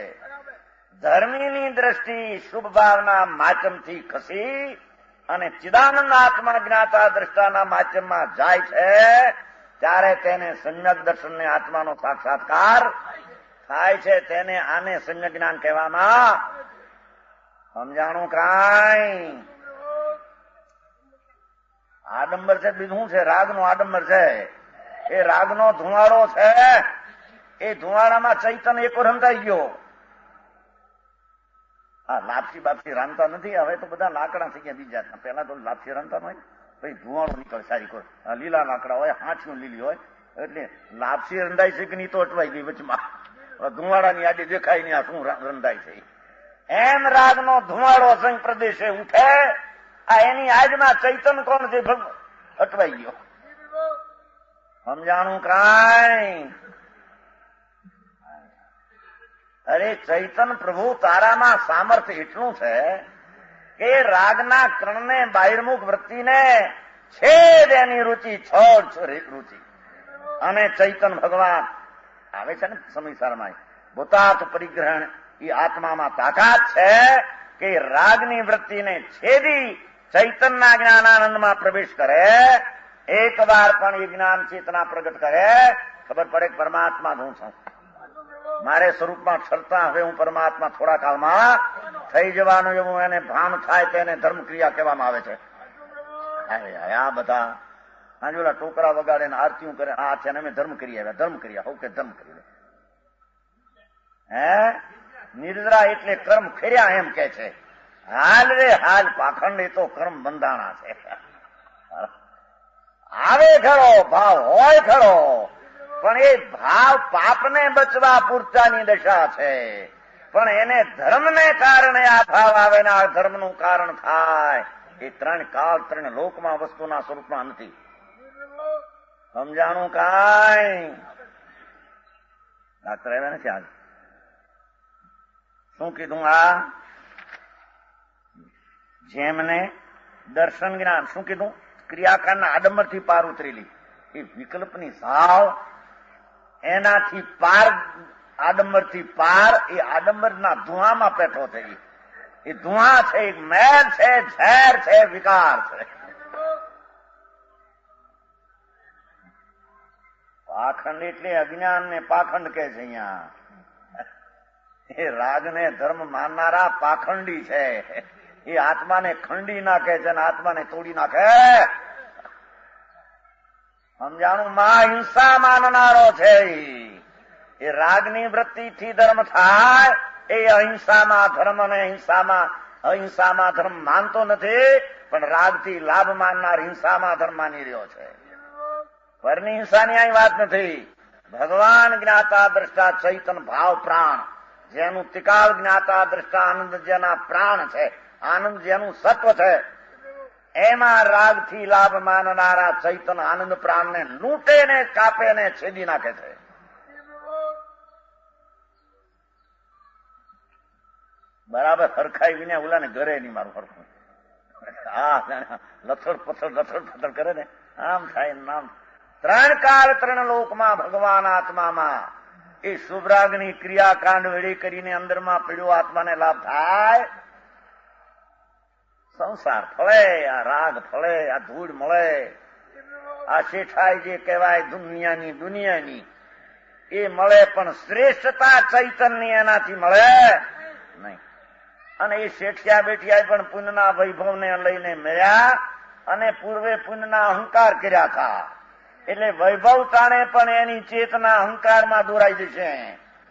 ધર્મીની દ્રષ્ટિ શુભ ભાવના માધ્યમથી ખસી અને ચિદાનંદ આત્મા જ્ઞાતા દ્રષ્ટાના માધ્યમમાં જાય છે ત્યારે તેને સમ્યક દર્શનને આત્માનો સાક્ષાત્કાર થાય છે. તેને આને સમ્યક જ્ઞાન કહેવામાં સમજાણું કાંઈ આડંબર છે બીજું છે રાગનો આડંબર છે. એ રાગનો ધુવાડો છે. એ ધુવાડામાં ચૈતન્ય એક રંધાઈ ગયો. હા લાપસી બાપસી રાંધતા નથી હવે તો બધા લાકડા થઈ ગયા બીજા. પેલા તો લાપસી રાંધતા હોય પછી ધુવાડો નીકળે સારી કોઈ લીલા લાકડા હોય હાંચું લીલી હોય એટલે લાપસી રંધાઈ છે કે નહીં તો અટવાઈ ગઈ વચમાં ધુવાડાની આડી દેખાય નહીં આ શું રંધાય છે. એમ રાગનો ધુવાડો સંઘ પ્રદેશે ઉઠે આ એની આજમાં ચૈતન કોણ છે અટવાઈ ગયો. સમજાણું કાંઈ? અરે ચૈતન પ્રભુ તારામાં સામર્થ્ય એટલું છે કે રાગના કર્ણને બહિર્મુખ વૃત્તિને છેદ એની રુચિ છોડ રુચિ અને ચૈતન ભગવાન આવે છે ને સમયસારમાં ભૂતાર્થ પરિગ્રહણ એ આત્મામાં તાકાત છે કે રાગની વૃત્તિને છેદી ચૈતનના જ્ઞાનાનંદમાં પ્રવેશ કરે. એક વાર પણ એ જ્ઞાન ચેતના પ્રગટ કરે ખબર પડે પરમાત્મા હું છું. મારે સ્વરૂપમાં ક્ષરતા હવે હું પરમાત્મા થોડા કાળમાં થઈ જવાનું એવું એને ભાન થાય તેને ધર્મ ક્રિયા કહેવામાં આવે છે. આ બધા આજોલા ટોકરા વગાડે ને આરતીઓ કરે આ છે ને અમે ધર્મ કરી આવ્યા ધર્મ કરી આવું કે ધર્મ કરી હે નિર્જરા એટલે કર્મ ખર્યા એમ કે છે. હાલ રે હાલ પાખંડ એ તો કર્મ બંધાણા છે. આવે ખરો ભાવ હોય ખરો પણ એ ભાવ પાપને બચવા પૂરતાની દશા છે. પણ એને ધર્મને કારણે આ ભાવ આવે ને આ ધર્મનું કારણ થાય. એ ત્રણ કાળ ત્રણ લોકમાં વસ્તુના સ્વરૂપમાં નથી. સમજાણું કાંઈ? ડાક્ટર આવ્યા નથી આજ શું કીધું? આ જેમને દર્શન જ્ઞાન શું કીધું? ક્રિયાકાંડના આડંબરથી પાર ઉતરેલી એ વિકલ્પની સાવ એનાથી પાર આડંબરથી પાર એ આડંબરના ધુઆમાં પેઠો થઈ. એ ધુઆ છે એક મેલ છે ઝેર છે વિકાર છે. પાખંડ એટલે અજ્ઞાન ને પાખંડ કે છે અહીંયા. એ રાગને ધર્મ માનનારા પાખંડી છે. એ આત્માને ખંડી નાખે છે અને આત્માને તોડી નાખે. સમજાણું? માં હિંસા માનનારો છે. એ રાગની વૃત્તિથી ધર્મ થાય એ અહિંસામાં ધર્મ અને અહિંસામાં ધર્મ માનતો નથી પણ રાગથી લાભ માનનાર હિંસામાં ધર્મ માની રહ્યો છે. પરની હિંસાની અહીં વાત નથી. ભગવાન જ્ઞાતા દ્રષ્ટા ચૈતન ભાવ પ્રાણ, જેનું ત્રિકાળ જ્ઞાતા દ્રષ્ટા આનંદ જેના પ્રાણ છે, આનંદ જેનું સત્વ છે, એમાં રાગથી લાભ માનનારા ચૈતન આનંદ પ્રાણને લૂંટે ને કાપે ને છેદી નાખે છે. બરાબર હરખાઈ વિને ઓલાને ઘરે નહીં મારું હરખું. લથડ પથડ કરે ને આમ થાય નામ. ત્રણ કાળ ત્રણ લોકમાં ભગવાન આત્મામાં એ શુભરાગની ક્રિયાકાંડ વેળી કરીને અંદરમાં પીડ્યો આત્માને લાભ થાય. સંસાર ફળે, આ રાગ ફળે, આ ધૂળ મળે, આ શેઠાઈ જે કહેવાય દુનિયાની એ મળે, પણ શ્રેષ્ઠતા ચૈતન્ય એનાથી મળે નહીં. અને એ શેઠિયા બેઠિયા પણ પુણ્યના વૈભવને લઈને મળ્યા અને પૂર્વે પુણ્યના અહંકાર કર્યા હતા. એટલે વૈભવ તાણે પણ એની ચેતના અહંકારમાં દોરાઈ જશે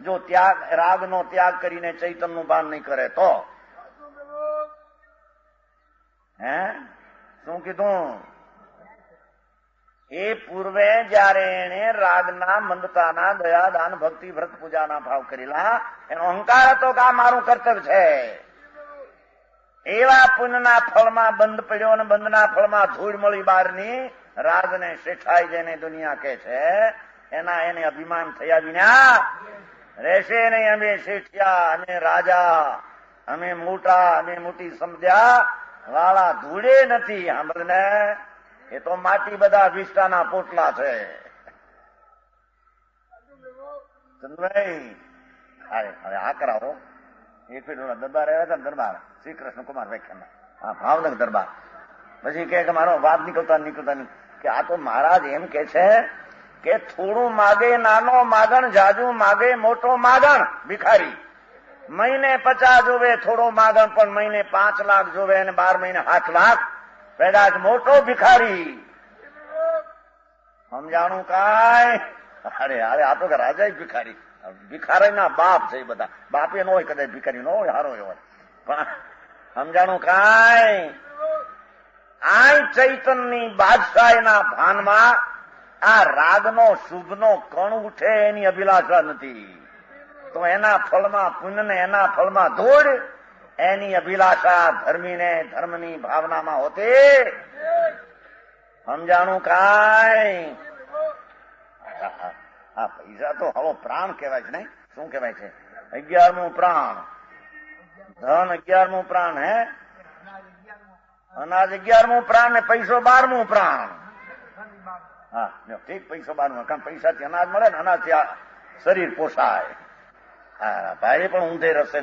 જો ત્યાગ રાગનો ત્યાગ કરીને ચૈતનનું ભાન નહીં કરે તો. શું કીધું? એ પૂર્વે જયારે એને રાગના મંદતાના દયા દાન ભક્તિ વ્રત પૂજાના ભાવ કરેલા, એનો અહંકાર હતો કે આ મારું કર્તવ્ય છે. એવા પુણ્યના ફળમાં બંધ પડ્યો અને બંધના ફળમાં ધૂળ મળી બહારની રાગને શેઠાઈ જેને દુનિયા કે છે એના એને અભિમાન થયા વિના રહેશે નહીં. અમે શેઠિયા, અમે રાજા, અમે મોટા, અમે મોટી સમજ્યા વાળા ધૂળે નથી. સાંભળને, એ તો માટી બધા વિષ્ટાના પોટલા છે. હવે આ કરાવો. એક દરબાર આવ્યા હતા, દરબાર શ્રી કૃષ્ણ કુમાર વ્યાખ્યાન, હા ભાવનગર દરબાર. પછી કે મારો વાત નીકળતા નહીં કે આ તો મહારાજ એમ કે છે કે થોડું માગે નાનો માગણ, જાજુ માગે મોટો માગણ. ભિખારી મહિને 50 જોવે થોડો માગણ, પણ મહિને 5 લાખ જોવે અને 12 મહિને 7 લાખ. કદાચ મોટો ભિખારી સમજાણું કાંઈ. અરે આ તો રાજા ભિખારી, ભિખારી ના બાપ છે. બધા બાપે ન હોય, કદાચ ભિખારી ન હોય, હારો હોય, પણ સમજાણું કાંઈ. આ ચૈતનની બાદશાહીના ભાનમાં આ રાગનો શુભનો કણ ઉઠે એની અભિલાષા નથી. તો એના ફળમાં પુણ્ય ને એના ફળમાં ધૂળ, એની અભિલાષા ધર્મીને ધર્મની ભાવનામાં હોતી. સમજાણું કાંઈ. આ પૈસા તો હવો પ્રાણ કહેવાય છે ને. શું કહેવાય છે? 11મું પ્રાણ. ધન 11મું પ્રાણ. અનાજ 11મું પ્રાણ ને પૈસો 12મું પ્રાણ. હા ઠીક, પૈસો 12મું, કારણ પૈસાથી અનાજ મળે ને, અનાજથી શરીર પોષાય. હા ભાઈ પણ ઊંધે રસ્તે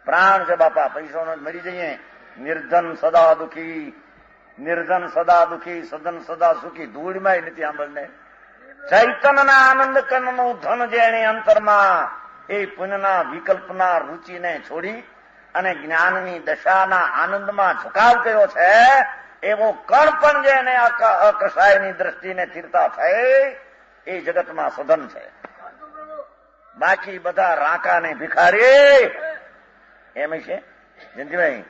પ્રાણ છે બાપા. પૈસો મરી જઈએ. નિર્ધન સદા દુખી, નિર્ધન સદા દુખી, સદન સદા સુખી. ધૂળમાં નથી સાંભળને. ચૈતનના આનંદ કનનું ધન જેણે અંતરમાં એ પુણ્યના વિકલ્પના રૂચિને છોડી અને જ્ઞાનની દશાના આનંદમાં ઝુકાવ કર્યો છે, એવો કણ પણ જેને અકસાયની દ્રષ્ટિને સ્થિરતા થઈ એ જગતમાં સધન છે. બાકી બધા રાકા ને ભિખારી એમ છે. જયંતિભાઈ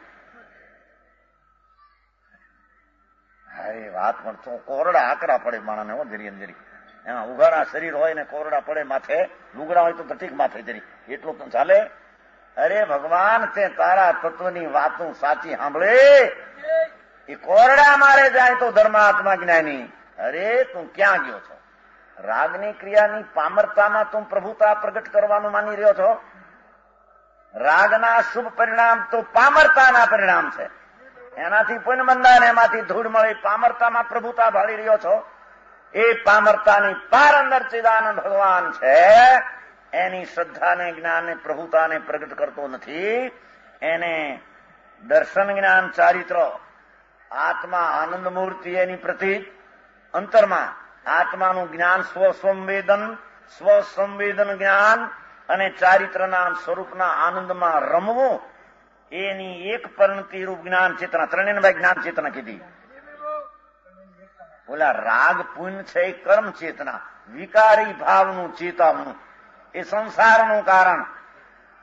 વાત પણ તો કોરડા આકરા પડે માણાને હો, જરી અંજરી. એમાં ઉઘાડા શરીર હોય ને કોરડા પડે માથે, લુગડા હોય તો ઠીક માથે જરી, એટલું તો ચાલે. અરે ભગવાન, તે તારા તત્વની વાતું સાચી સાંભળે. એ કોરડા મારે જાય તો ધર્માત્મા જ્ઞાની. અરે તું ક્યાં ગયો છો? રાગની ક્રિયાની પામરતામાં તું પ્રભુતા પ્રગટ કરવાનું માની રહ્યો છો. રાગના શુભ પરિણામ તો પામરતાના પરિણામ છે. એનાથી પુણ્ય બંધાય ને એમાંથી ધૂળ મળી પામરતામાં પ્રભુતા ભાળી રહ્યો છો. એ પામરતાની પાર અંદર ચિદાનંદ ભગવાન છે. એની શ્રદ્ધાને જ્ઞાનને પ્રભુતાને પ્રગટ કરતો નથી. એને દર્શન જ્ઞાન ચારિત્ર આત્મા આનંદ મૂર્તિ એની પ્રતીક અંતરમાં આત્માનું જ્ઞાન સ્વસંવેદન જ્ઞાન અને ચારિત્રના સ્વરૂપના આનંદમાં રમવું એની એક પરિણતિ રૂપ જ્ઞાન ચેતના. ત્રણેય ભાઈ જ્ઞાન ચેતના કીધી. ઓલા રાગ પુણ્ય છે એ કર્મ ચેતના, વિકારી ભાવનું ચેતાવનું, એ સંસારનું કારણ.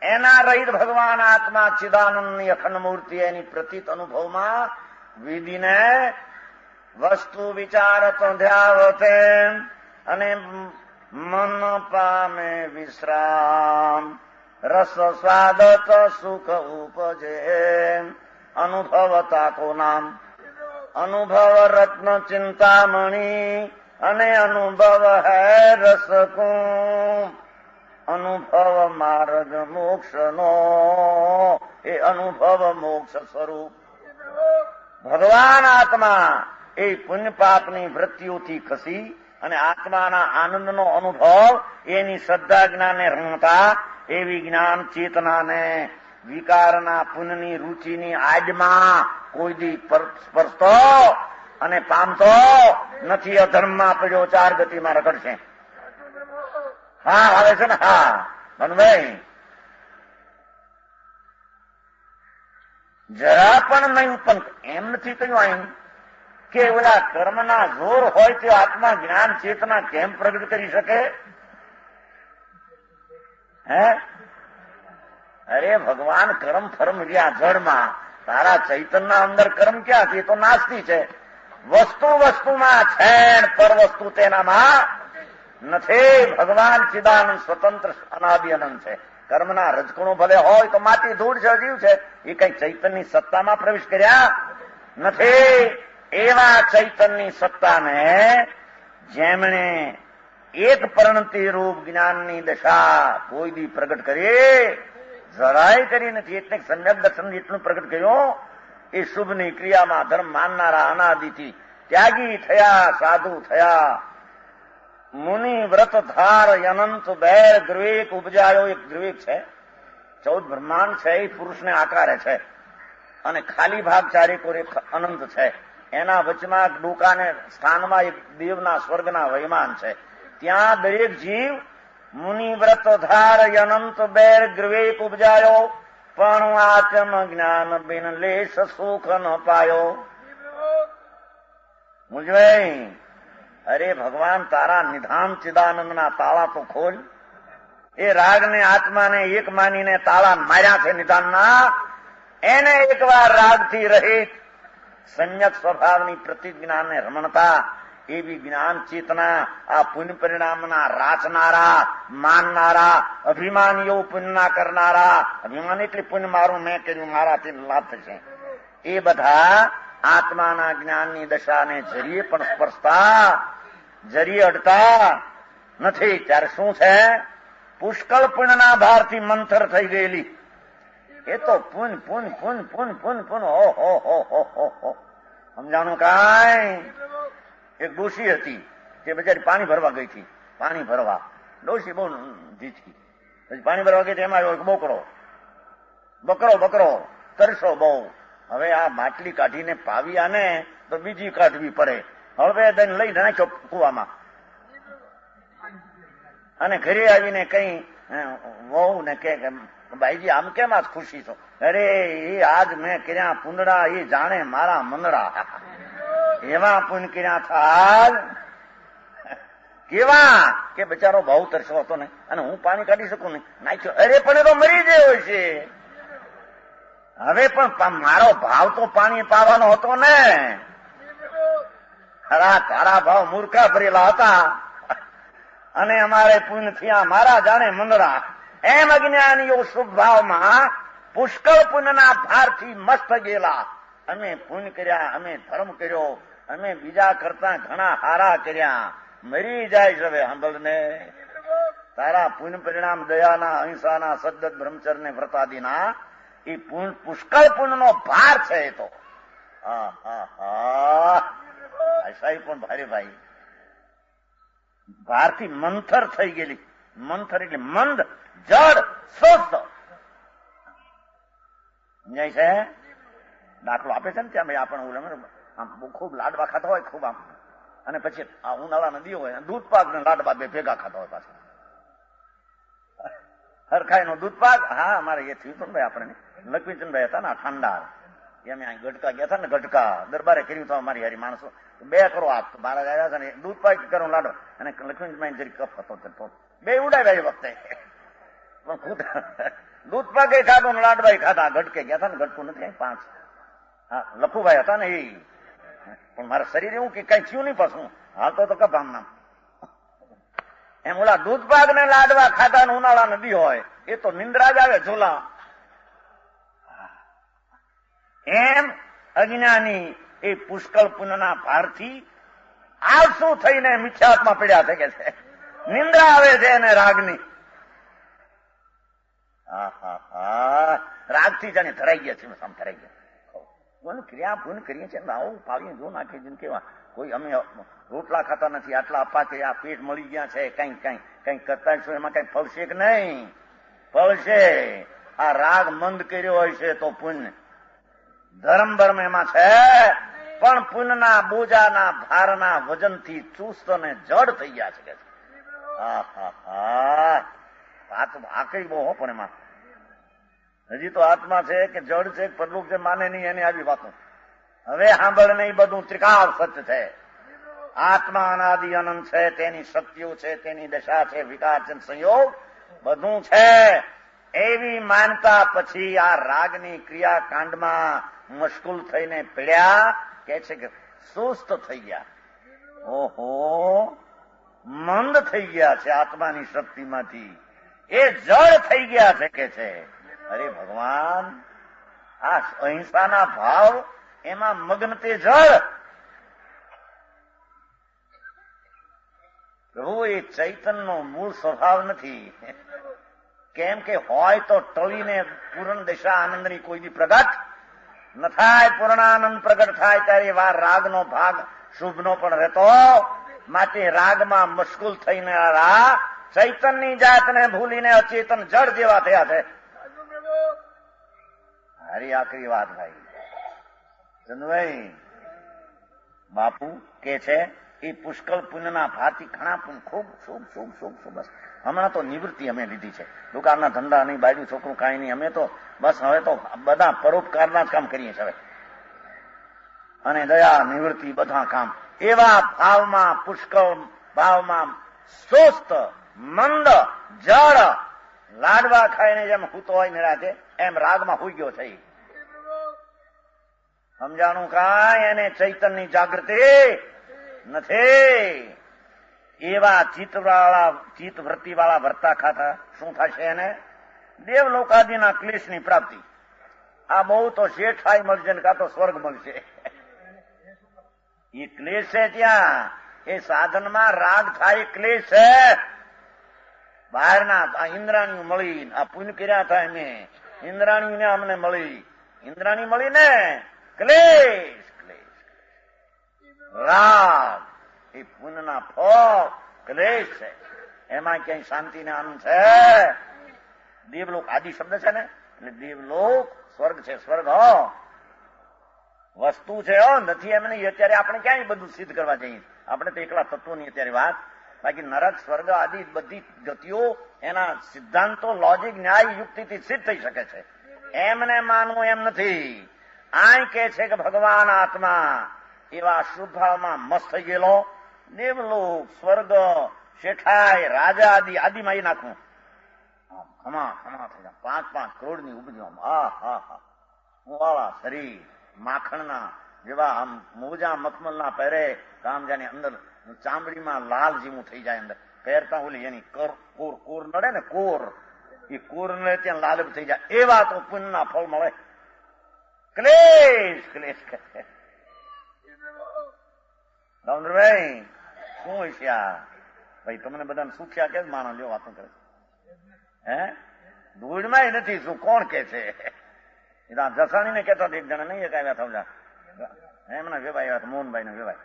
એના રહિત ભગવાન આત્મા ચિદાનંદની અખંડ મૂર્તિ એની પ્રતીત અનુભવમાં વિધિને વસ્તુ વિચાર ધ્યાવતે અને મન પામે વિશ્રામ, રસ સ્વાદ સુખ ઉપજે, અનુભવતા કો નામ. અનુભવ રત્ન ચિંતામણી, અને અનુભવ હૈ રસ કો, અનુભવ માર્ગ મોક્ષનો, એ અનુભવ મોક્ષ સ્વરૂપ. ભગવાન આત્મા એ પુણ્ય પાપની વૃત્તિઓથી ખસી અને આત્માના આનંદનો અનુભવ એની શ્રદ્ધા જ્ઞાને રમતા એવી જ્ઞાન ચેતનાને વિકારના પુણ્યની રૂચિની આડમાં કોઈ દી સ્પર્શતો અને પામતો નથી. અધર્મમાં પડ્યો, ચાર ગતિમાં રગડશે. હા આવે છે ને? હા મનભાઈ, જરા પણ નહીં. પણ એમ નથી કહ્યું અહીં કે ઓલા કર્મના જોર હોય તે આત્મા જ્ઞાન ચેતના કેમ પ્રગટ કરી શકે? હે? અરે ભગવાન કર્મ ફર્મ ગયા જળમાં, તારા ચૈતનના અંદર કર્મ ક્યાં છે? એ તો નાસ્તી છે. વસ્તુ વસ્તુમાં છે, પર વસ્તુ તેનામાં નથી. ભગવાન ચિદાનંદ સ્વતંત્ર અનાદિ અનંત છે. કર્મના રજકણો ભલે હોય તો માટી ધૂળ છે, જીવ છે, એ કઈ ચૈતનની સત્તામાં પ્રવેશ કર્યા નથી. એવા ચૈતનની સત્તાને જેમણે એક પરિણતિ રૂપ જ્ઞાનની દશા કોઈ દી પ્રગટ કરી, જરાય કરી નથી. એટલે સમ્યક દર્શન એટલું પ્રગટ કર્યું, એ શુભની ક્રિયામાં ધર્મ માનનારા અનાદિથી ત્યાગી થયા, સાધુ થયા. મુનિ વ્રત ધાર અનંત બેર દ્રવેક ઉપજાયો. એક દ્રવેક છે, 14 બ્રહ્માંડ છે, એ પુરુષને આકારે છે, અને ખાલી ભાગ ચારેકોર એક અનંત છે. એના વચમાં ડોકાને સ્થાનમાં એક દેવના સ્વર્ગના વૈમાન છે. ત્યાં દરેક જીવ મુનિ વ્રત ધાર અનંત બેર દ્રવેક ઉપજાયો, પણ આત્મ જ્ઞાન બિન લેશ સુખ ન પાયો. મુજવાઈ, અરે ભગવાન તારા નિધાન ચિદાનંદના તાળા તો ખોલ. એ રાગને આત્માને એક માનીને તાળા માર્યા છે નિધાનના, એને એકવાર રાગથી રહિત સંયક સ્વભાવની પ્રતિજ્ઞાને રમણતા એવી જ્ઞાન ચેતના આ પુણ્ય પરિણામના રાચનારા, માનનારા, અભિમાનીઓ પુણ્યના કરનારા. અભિમાન એટલે પુણ્ય મારું મેં કર્યું, મારાથી લાભ થશે. એ બધા આત્માના જ્ઞાનની દશાને જરીએ પણ સ્પર્શતા, જરીએ અડતા નથી. ત્યારે શું છે? પુષ્કળ પુણ્યના ભારથી મંથર થઈ ગયેલી. એ તો પુન પુન પુન પુન પુન પુન હો હો હો હો હો હો. સમજાણું કાંઈ? એક ડોશી હતી, તે બિચારી પાણી ભરવા ગઈ હતી. પાણી ભરવા ડોશી બહુ જીચકી. પછી પાણી ભરવા ગઈ એમાં બોકરો બકરો તરસો બહુ. હવે આ માટલી કાઢીને પાવી આને તો બીજી કાઢવી પડે. હવે દઈને લઈ નાખ્યો કુવામાં, અને ઘરે આવીને કઈ વહુ ને કે ભાઈજી આમ કેમ આજ ખુશી છો? અરે એ આજ મેં કર્યા પુંદડા, એ જાણે મારા મંદડા. એવા પુન કર્યા થાય કેવા કે બચારો બહુ તરસો હતો ને, અને હું પાણી કાઢી શકું ને, નાખ્યો. અરે પણ એ તો મરી ગયો છે. હવે પણ મારો ભાવ તો પાણી પાવાનો હતો ને. તારા ભાવ મૂર્ખા ભરેલા હતા, અને અમારે પુણ્ય થયા મારા જાણે મંદડા. એમ અજ્ઞાનીઓ શુભ ભાવમાં પુષ્કળ પુણ્યના ભારથી મસ્ત ગયેલા. અમે પુણ્ય કર્યા, અમે ધર્મ કર્યો, અમે બીજા કરતા ઘણા હારા કર્યા. મરી જાય છે હવે સાંભળને. તારા પુણ્ય પરિણામ દયાના, અહિંસાના, સદ્દત બ્રહ્મચર્ય વ્રતાદિના એ પુષ્કળ પુણ્યનો ભાર છે. એ તો આશાઈ પણ ભારે ભાઈ ભારથી મંથર થઈ ગયેલી. મંથર એટલે મંદ, જડ, સ્વસ્થ. સમજાય છે? દાખલો આપે છે ને ત્યાં ભાઈ આપણે આમ ખૂબ લાડવા ખાતા હોય, ખૂબ આમ, અને પછી આ ઉનાળા નદી હોય, દૂધ પાક ને લાડવા બે ભેગા ખાતા હોય પાછા. હરખાઈ નો દૂધ પાક. હા, અમારે એ થયું હતું ને ભાઈ, આપણે લક્ષ્મીચંદભાઈ હતા ને ઠંડા, અમે અહીં ગઢકા ગયા હતા ને, ગઢકા દરબારે કર્યું તો અમારી હારી માણસો બે કરો આ મારા આવ્યા હતા ને, દૂધ પાક કરો લાડો, અને લક્ષ્મીચંદભાઈ જરી કફ હતો, બે ઉડાવ્યા એ વખતે. દૂધ પાકે ખાધો ને લાડભાઈ ખાધા. ગઢકે ગયા હતા ને, ગઢકું નથી 5. હા, લખુભાઈ હતા ને એ. પણ મારા શરીર એવું કે કઈ થયું નહીં પાછું, હાલતો તો કપ આમ નામ. એમ ઓલા દૂધપાક ને લાડવા ખાતા ઉનાળા નદી હોય એ તો નિંદ્રા જ આવે ઝોલા. એમ અજ્ઞાની એ પુષ્કળ પુણ્યના ભારથી આળસુ થઈને મિથ્યાત્મા પડ્યા છે કે છે. નિંદ્રા આવે છે એને રાગની. રાગથી જાણે ધરાઈ ગયા છે, સામ ધરાઈ ગયા. ક્રિયા પૂન કરીએ છીએ આવું પાવીને જો નાખીએ છીએ કેવા કોઈ અમે રોટલા ખાતા નથી, આટલા આપા છે, આ પેટ મળી ગયા છે, કઈ કરતા છો એમાં કઈ ફળશે કે નહીં? ફળશે. આ રાગ મંદ કર્યો હોય છે તો પુણ્ય ધર્મ ધર્મ એમાં છે, પણ પુણ્યના બોજાના ભારના વજનથી ચુસ્ત અને જડ થઈ ગયા છે. આ કઈ બહુ હો, પણ એમાં હજી તો આત્મા છે કે જડ છે પરલોક છે માને નહીં એની આવી વાતો. હવે સાંભળ નહીં, બધું ત્રિકાળ સત્ય છે. આત્મા અનાદિ અનંત છે, તેની શક્તિઓ છે, તેની દશા છે, વિકાર છે, સંયોગ બધું છે. એવી માનતા પછી આ રાગની ક્રિયાકાંડમાં મશગુલ થઈને પડ્યા કે છે કે સુસ્ત થઈ ગયા. ઓહો, મંદ થઈ ગયા છે આત્માની શક્તિમાંથી, એ જળ થઈ ગયા છે કે છે. અરે ભગવાન, આ અહિંસાના ભાવ એમાં મગ્ન તે જળ. પ્રભુ એ ચૈતનનો મૂળ સ્વભાવ નથી. કેમ કે હોય તો ટળીને પૂર્ણ દશા આનંદની કોઈ દી પ્રગટ ન થાય. પૂર્ણાનંદ પ્રગટ થાય ત્યારે વાર રાગનો ભાગ શુભનો પણ રહેતો. માટે રાગમાં મશગુલ થઈને ચૈતનની જાતને ભૂલીને અચેતન જળ જેવા થયા છે. હારી આખરી વાત ભાઈ ચંદભાઈ બાપુ કે છે એ પુષ્કળ પુણ્યના ભાતી ઘણા પુણ્ય ખૂબ શુભ શુભ શુભ શુભ. બસ હમણાં તો નિવૃત્તિ અમે લીધી છે. દુકાનના ધંધા નહીં, બાજુ છોકરું કાંઈ નહીં. અમે તો બસ હવે તો બધા પરોપકારના જ કામ કરીએ છીએ હવે. અને દયા નિવૃત્તિ બધા કામ એવા ભાવમાં, પુષ્કળ ભાવમાં સુસ્ત મંદ જળ લાડવા ખાઈને જેમ હૂતો હોય નિરાતે એમ રાગમાં હુઈ ગયો છે. સમજાણું કાંઈ એને ચૈતનની જાગૃતિ નથી. એવા ચિત્ત વૃત્તિ વાળા વર્તા ખાતા શું થશે એને? દેવલોકાદિના ક્લેશની પ્રાપ્તિ. આ બહુ તો શેઠાઈ મળશે ને કાં તો સ્વર્ગ મળશે. એ ક્લેશ છે ત્યાં. એ સાધનમાં રાગ થાય ક્લેશ છે. બહારના આ ઇન્દ્રાણીઓ મળી, આ પુણ્ય કર્યા થાય મેં, ઇન્દ્રાણીને અમને મળી, ઇન્દ્રાણી મળી ને ક્લેશ ક્લેશ. રાગ એ પુણ્યના ફળ ક્લેશ છે. એમાં ક્યાંય શાંતિ ને આનંદ છે? દેવલોક આદિ શબ્દ છે ને, એટલે દેવલોક સ્વર્ગ છે. સ્વર્ગ વસ્તુ છે, નથી એમ નહીં. અત્યારે આપણે ક્યાંય બધું સિદ્ધ કરવા જઈએ. આપણે તો એકલા તત્વોની અત્યારે વાત. બાકી નરક સ્વર્ગ આદિ બધી ગતિઓ એના સિદ્ધાંતો લોજિક ન્યાય યુક્તિથી સિદ્ધ થઈ શકે છે. એમને માનવું એમ નથી. આ કે છે કે ભગવાન આત્મા એવા શુભાવમાં મસ્ત થઈ ગયેલો. દેવલોક સ્વર્ગ શેઠાઈ રાજા આદિ આદિમાં એ નાખવું ખમા ખમા થઈ જાય. 5-5 કરોડની ઉપજો. વાળા શરીર માખણના જેવા આમ મોજા મખમલના પહેરે કામ જાને અંદર ચામડીમાં લાલ જેવું થઈ જાય. અંદર પહેરતા ઓલી એની કોર નડે ને, કોર એ કોર ને ત્યાં લાલ થઈ જાય. એવા તો પુણ્યના ફળ મળે. ક્લેશ ક્લેશ કરે. રામભાઈ શું છે આ ભાઈ? તમને બધાને સુખ્યા કે માણસ લ્યો વાતો કરે હે? ધૂળમાં નથી શું? કોણ કે છે? જસાણી ને કેતા એક જણા નહીં આવ્યા થવજા એમના વેવાય આવ્યા મોહનભાઈ ને વેવાય.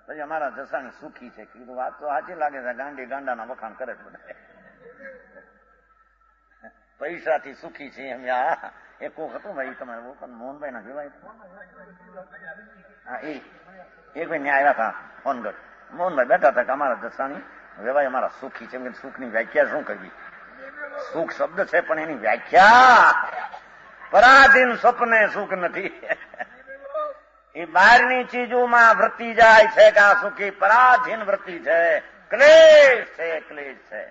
પછી અમારા જસાણી સુખી છે. કીધું વાત તો સાચી લાગે છે. ગાંડી ગાંડાના વખાણ કરે છે બધા. પૈસાથી સુખી છે એમ. એક કોક હતું ભાઈ તમારે મોહનભાઈ ના વેવાય. હા એક ભાઈ ને આવ્યા હતા ફોનગઢ. મોહનભાઈ બેઠા હતા કે અમારા જસાણી વેવાય અમારા સુખી છે. એમ સુખની વ્યાખ્યા શું કરવી? સુખ શબ્દ છે પણ એની વ્યાખ્યા પરાધીન સ્વપ્ને સુખ નથી. એ બહારની ચીજોમાં વૃત્તિ જાય છે કે આ સુખી પરાધીન વૃત્તિ છે. ક્લેશ છે ક્લેશ છે.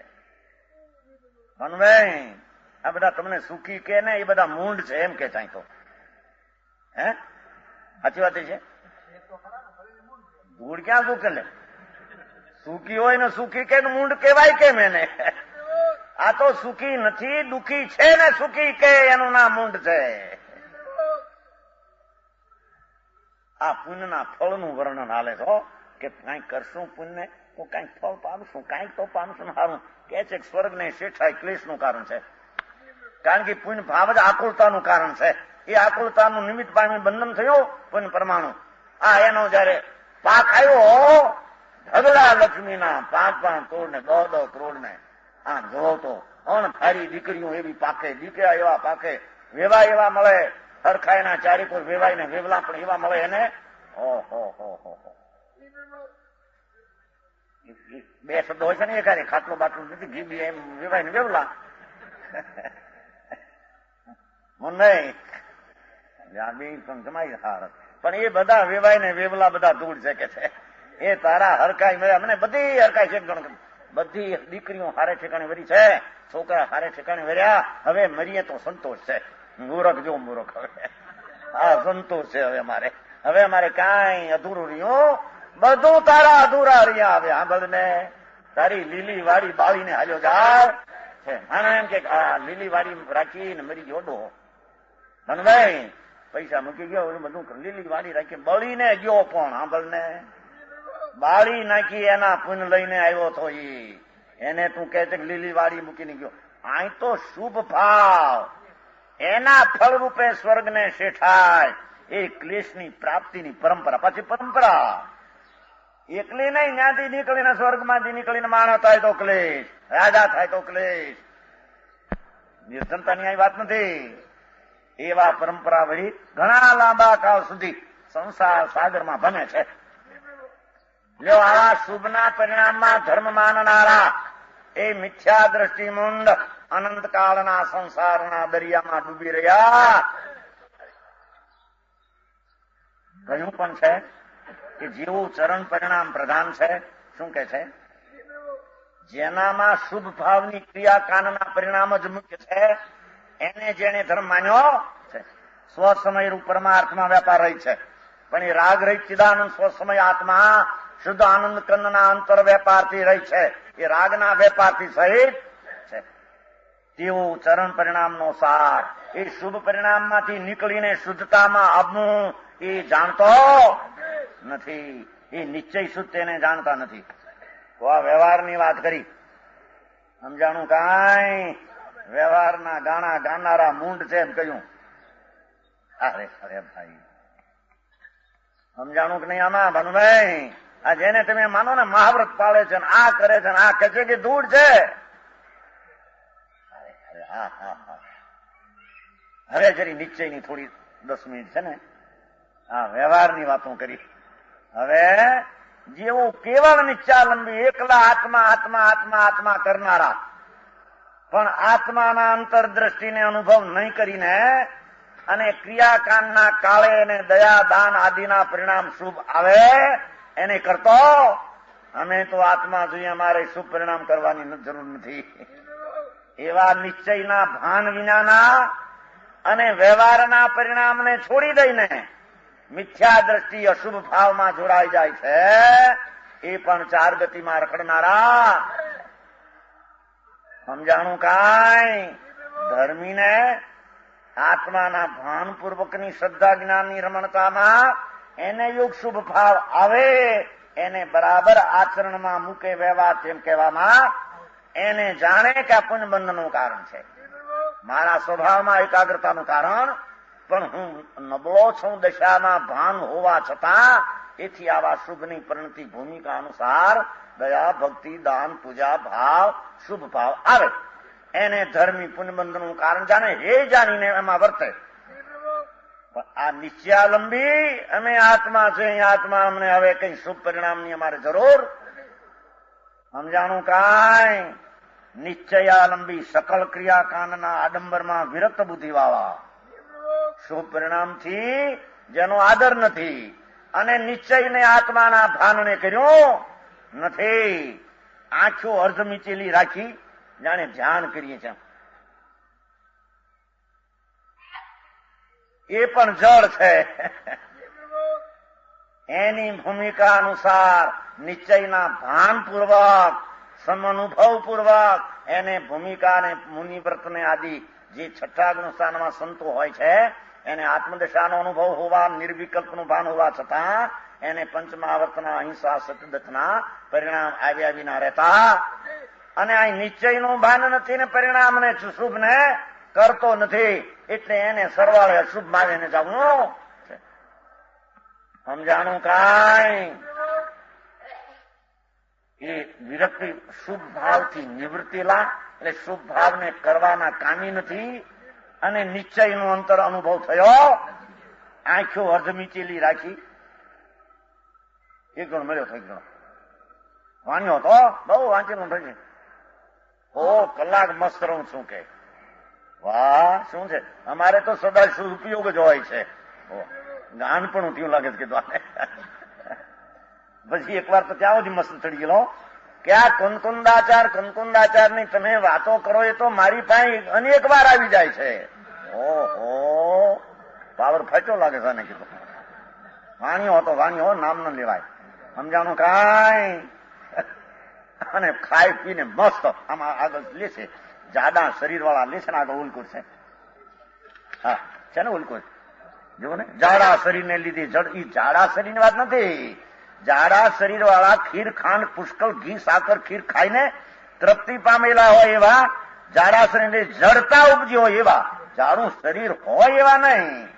મનભાઈ આ બધા તમને સુખી કે ને એ બધા મૂંડ છે એમ કે ચાહી તો હે? સાચી વાત છે. ધૂળ ક્યાં સુખ લે? સુખી હોય ને સુખી કે મૂંડ કહેવાય કેમ એને? આ તો સુખી નથી, દુખી છે ને સુખી કે એનું નામ મૂંડ છે. આ પુણ્યના ફળનું વર્ણન હાલે છો કે કાંઈક કરશું પુણ્ય તો કાંઈક ફળ પામશું, કાંઈક તો પામશું. સારું કે છે સ્વર્ગ ને શેઠાય ક્લેશનું કારણ છે. કારણ કે પુણ્ય ભાવ જ આકુળતાનું કારણ છે. એ આકુળતાનું નિમિત્ત પામી બંધન થયું પુણ્ય પરમાણુ. આ એનો જયારે પાક આવ્યો ઢગલા લક્ષ્મીના 5-5 કરોડ ને 10-10 કરોડ ને આ જોવો તો અણધારી દીકરીઓ એવી પાકે, દીકરા એવા પાકે, વેવા એવા મળે, હરખાયના ચારેકોર વેવાય ને વેવલા પણ એવા મળે એને. બે શબ્દો હોય છે ને એકારે ખાટલો બાટલું નથી ઘી એમ વેવાય ને વેવલા નહીં પણ જમાઈ હાર. પણ એ બધા વેવાય ને વેવલા બધા દૂર છે કે છે. એ તારા હરકાઈ મળ્યા મને બધી હરકાઈ છે, બધી દીકરીઓ હારે ઠેકાણે વરી છે, છોકરા હારે ઠેકાણે વર્યા. હવે મરીએ તો સંતોષ છે. મૂરખ જો મૂરખ. હવે હા સંતોષ છે. હવે અમારે કાંઈ અધૂરું રહ્યું, બધું તારા અધૂરા રહ્યા. હવે આંબળ ને તારી લીલી વાડી બાળીને હાલ્યો જાવ છે. માનો એમ કે આ લીલી વાડી રાખીને મરી ગયો ડો ભાઈ, પૈસા મૂકી ગયો બધું લીલી વાડી રાખી બળીને ગયો. પણ આંબળ ને બાળી નાખી એના પુન લઈને આવ્યો તો એને તું કહે છે લીલી વાડી મૂકીને ગયો. અહીં તો શુભ ભાવ એના ફળ રૂપે સ્વર્ગને શેઠાય. એ ક્લેશની પ્રાપ્તિની પરંપરા. પછી પરંપરા એકલી નહીં, ત્યાંથી નીકળીને સ્વર્ગમાંથી નીકળીને માણસ થાય તો ક્લેશ, રાજા થાય તો ક્લેશ. નિર્ધનતાની અહીં વાત નથી. એવા પરંપરા વળી ઘણા લાંબા કાળ સુધી સંસાર સાગરમાં બને છે. જો આવા શુભના પરિણામમાં ધર્મ માનનારા એ મિથ્યા દ્રષ્ટિ મુંડ અનંતકાળના સંસારના દરિયામાં ડૂબી રહ્યા. કહ્યું પણ છે કે જેવું ચરણ પરિણામ પ્રધાન છે. શું કે છે? જેનામાં શુભ ભાવની ક્રિયા કાનના પરિણામ જ મુખ્ય છે એને જેને ધર્મ માન્યો છે. સ્વસમય રૂપ પરમાર્થમાં વેપાર રહી છે, પણ એ રાગ રહી ચિદાનંદ સ્વસમય આત્મા શુદ્ધ આનંદ કંદના અંતર વેપારથી રહી છે. એ રાગના વેપારથી સહિત છે. તેવું ચરણ પરિણામનો સાર એ શુભ પરિણામમાંથી નીકળીને શુદ્ધતામાં આવવું એ જાણતો નથી. એ નિશ્ચય શુદ્ધ તેને જાણતા નથી. તો આ વ્યવહારની વાત કરી, સમજાણું કાંઈ? વ્યવહારના ગાણા ગાનારા મૂંડ છે એમ કહ્યું. અરે અરે ભાઈ સમજાણું કે નહીં આમાં ભાનુભાઈ? આ જેને તમે માનો ને મહાવ્રત પાળે છે ને આ કરે છે ને આ કહે છે કે દૂર છે. હવે જરી નિશ્ચયની થોડી 10 મિનિટ છે ને આ વ્યવહારની વાતો કરી. હવે જેવું કેવળ નિશ્ચાલંબી એકલા આત્મા આત્મા આત્મા આત્મા કરનારા પણ આત્માના અંતરદ્રષ્ટિને અનુભવ નહીં કરીને અને ક્રિયાકાંડના કાળે એને દયા દાન આદિના પરિણામ શુભ આવે એને કરતો અમે તો આત્મા જોઈએ, અમારે શુભ પરિણામ કરવાની જરૂર નથી. એવા નિશ્ચયના ભાન વિનાના અને વ્યવહારના પરિણામને છોડી દઈને મિથ્યા દ્રષ્ટિ અશુભ ભાવમાં જોડાઈ જાય છે. એ પણ 4 ગતિમાં રખડનારા. સમજાણું કાંઈ? ધર્મીને આત્માના ભાનપૂર્વકની શ્રદ્ધા જ્ઞાનની રમણતામાં એને યોગ શુભ ભાવ આવે એને બરાબર આચરણમાં મૂકે વ્યવહાર તેમ કહેવામાં એને જાણે કે આ પુણ્યબંધનનું કારણ છે. મારા સ્વભાવમાં એકાગ્રતાનું કારણ પણ હું નબળો છું દશામાં ભાન હોવા છતાં એથી આવા શુભની પરિણતિ ભૂમિકા અનુસાર દયા ભક્તિ દાન પૂજા ભાવ શુભ ભાવ આવે એને ધર્મી પુણ્યબંધનનું કારણ જાણે એ જાણીને એમાં વર્તે. પણ આ નિશ્ચયાલંબી અમે આત્મા છે, આત્મા અમને હવે કઈ શુભ પરિણામની અમારે જરૂર. સમજાણું કાંઈ? નિશ્ચયાલંબી સકલ ક્રિયાકાંડના આડંબરમાં વિરક્ત બુદ્ધિવાળા શુભ પરિણામથી જેનો આદર નથી અને નિશ્ચયને આત્માના ભાનને કર્યું નથી. આંખો અર્ધ મીચેલી રાખી જાણે ધ્યાન કરીએ છીએ. એ પણ જળ છે. એની ભૂમિકા અનુસાર નિશ્ચયના ભાનપૂર્વક સમઅનુભવપૂર્વક એને ભૂમિકાને મુનિવ્રતને આદિ જે છઠ્ઠા ગુણ સ્થાનમાં સંતો હોય છે એને આત્મદશાનો અનુભવ હોવા, નિર્વિકલ્પનું ભાન હોવા છતાં એને પંચમહાવર્તના અહિંસા સતદત્તના પરિણામ આવ્યા વિના રહેતા અને આ નિશ્ચયનું ભાન નથી ને પરિણામને શુભને કરતો નથી એટલે એને સરવાળે અશુભમાં એને જવું સમજાણું કાંઈ એ વિરક્તિ શુભ ભાવથી નિવૃત્તિ લા એટલે શુભ ભાવને કરવાના કામી નથી અને નિશ્ચયનો અંતર અનુભવ થયો. આંખો અર્ધમીચેલી રાખી એક જણ મળ્યો થઈ ગયો વાણ્યો હતો બહુ વાંચેલું થઈ કલાક મસ્ત રહું છું કે વાહ શું છે અમારે તો સદા શું ઉપયોગ જ હોય છે. ગાન પણ થયું લાગે છે કીધું પછી એકવાર તો ત્યાં જ મસ્ત ચડી ગયેલો કે આ કનકુંદાચાર ની તમે વાતો કરો એ તો મારી પાસે અનેક વાર આવી જાય છે. ઓહો પાવર ફાટ્યો લાગે છે કીધું વાણ્યો હતો વાણ્યો નામ ન લેવાય સમજાણું કાંઈ અને ખાઈ પીને મસ્ત આમાં આગળ લે છે જાડા શરીર વાળા લે છે ને આગળ ઉલકુર છે હા છે ને ઉલકુર જુઓ ને જાડા શરીરને લીધે એ જાડા શરીરની વાત નથી. જાડા શરીર વાળા ખીર ખાંડ પુષ્કળ ઘી સાકર ખીર ખાઈને તૃપ્તિ પામેલા હોય એવા જાડા શરીરને જડતા ઉપજી હોય એવા જાડું શરીર હોય એવા નહીં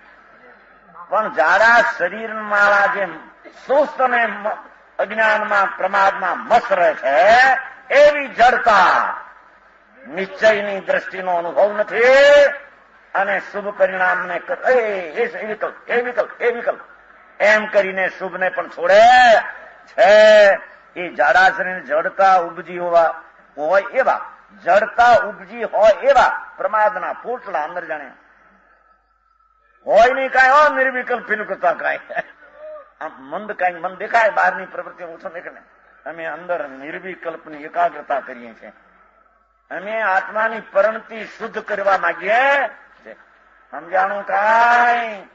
પણ જાડા શરીર વાળા જે સુસ્ત અને અજ્ઞાનમાં પ્રમાદમાં મસ્ત રહે છે એવી જડતા નિશ્ચયની દ્રષ્ટિનો અનુભવ નથી અને શુભ પરિણામને એ વિકલ્પ એમ કરીને શુભને પણ છોડે છે. એ જાડા શરીરને જડતા ઉપજી હોય એવા જડતા ઉપજી હોય એવા પ્રમાદના પોટલા અંદર જાણે હોય નહીં કાંઈ હો નિર્વિકલ્પ ફીલ કરતા કાંઈ આમ મંદ કાંઈ મન દેખાય બહારની પ્રવૃત્તિઓ ઓછો નીકળે અમે અંદર નિર્વિકલ્પની એકાગ્રતા કરીએ છીએ. અમે આત્માની પરિણતિ શુદ્ધ કરવા માંગીએ સમજાણું કાંઈ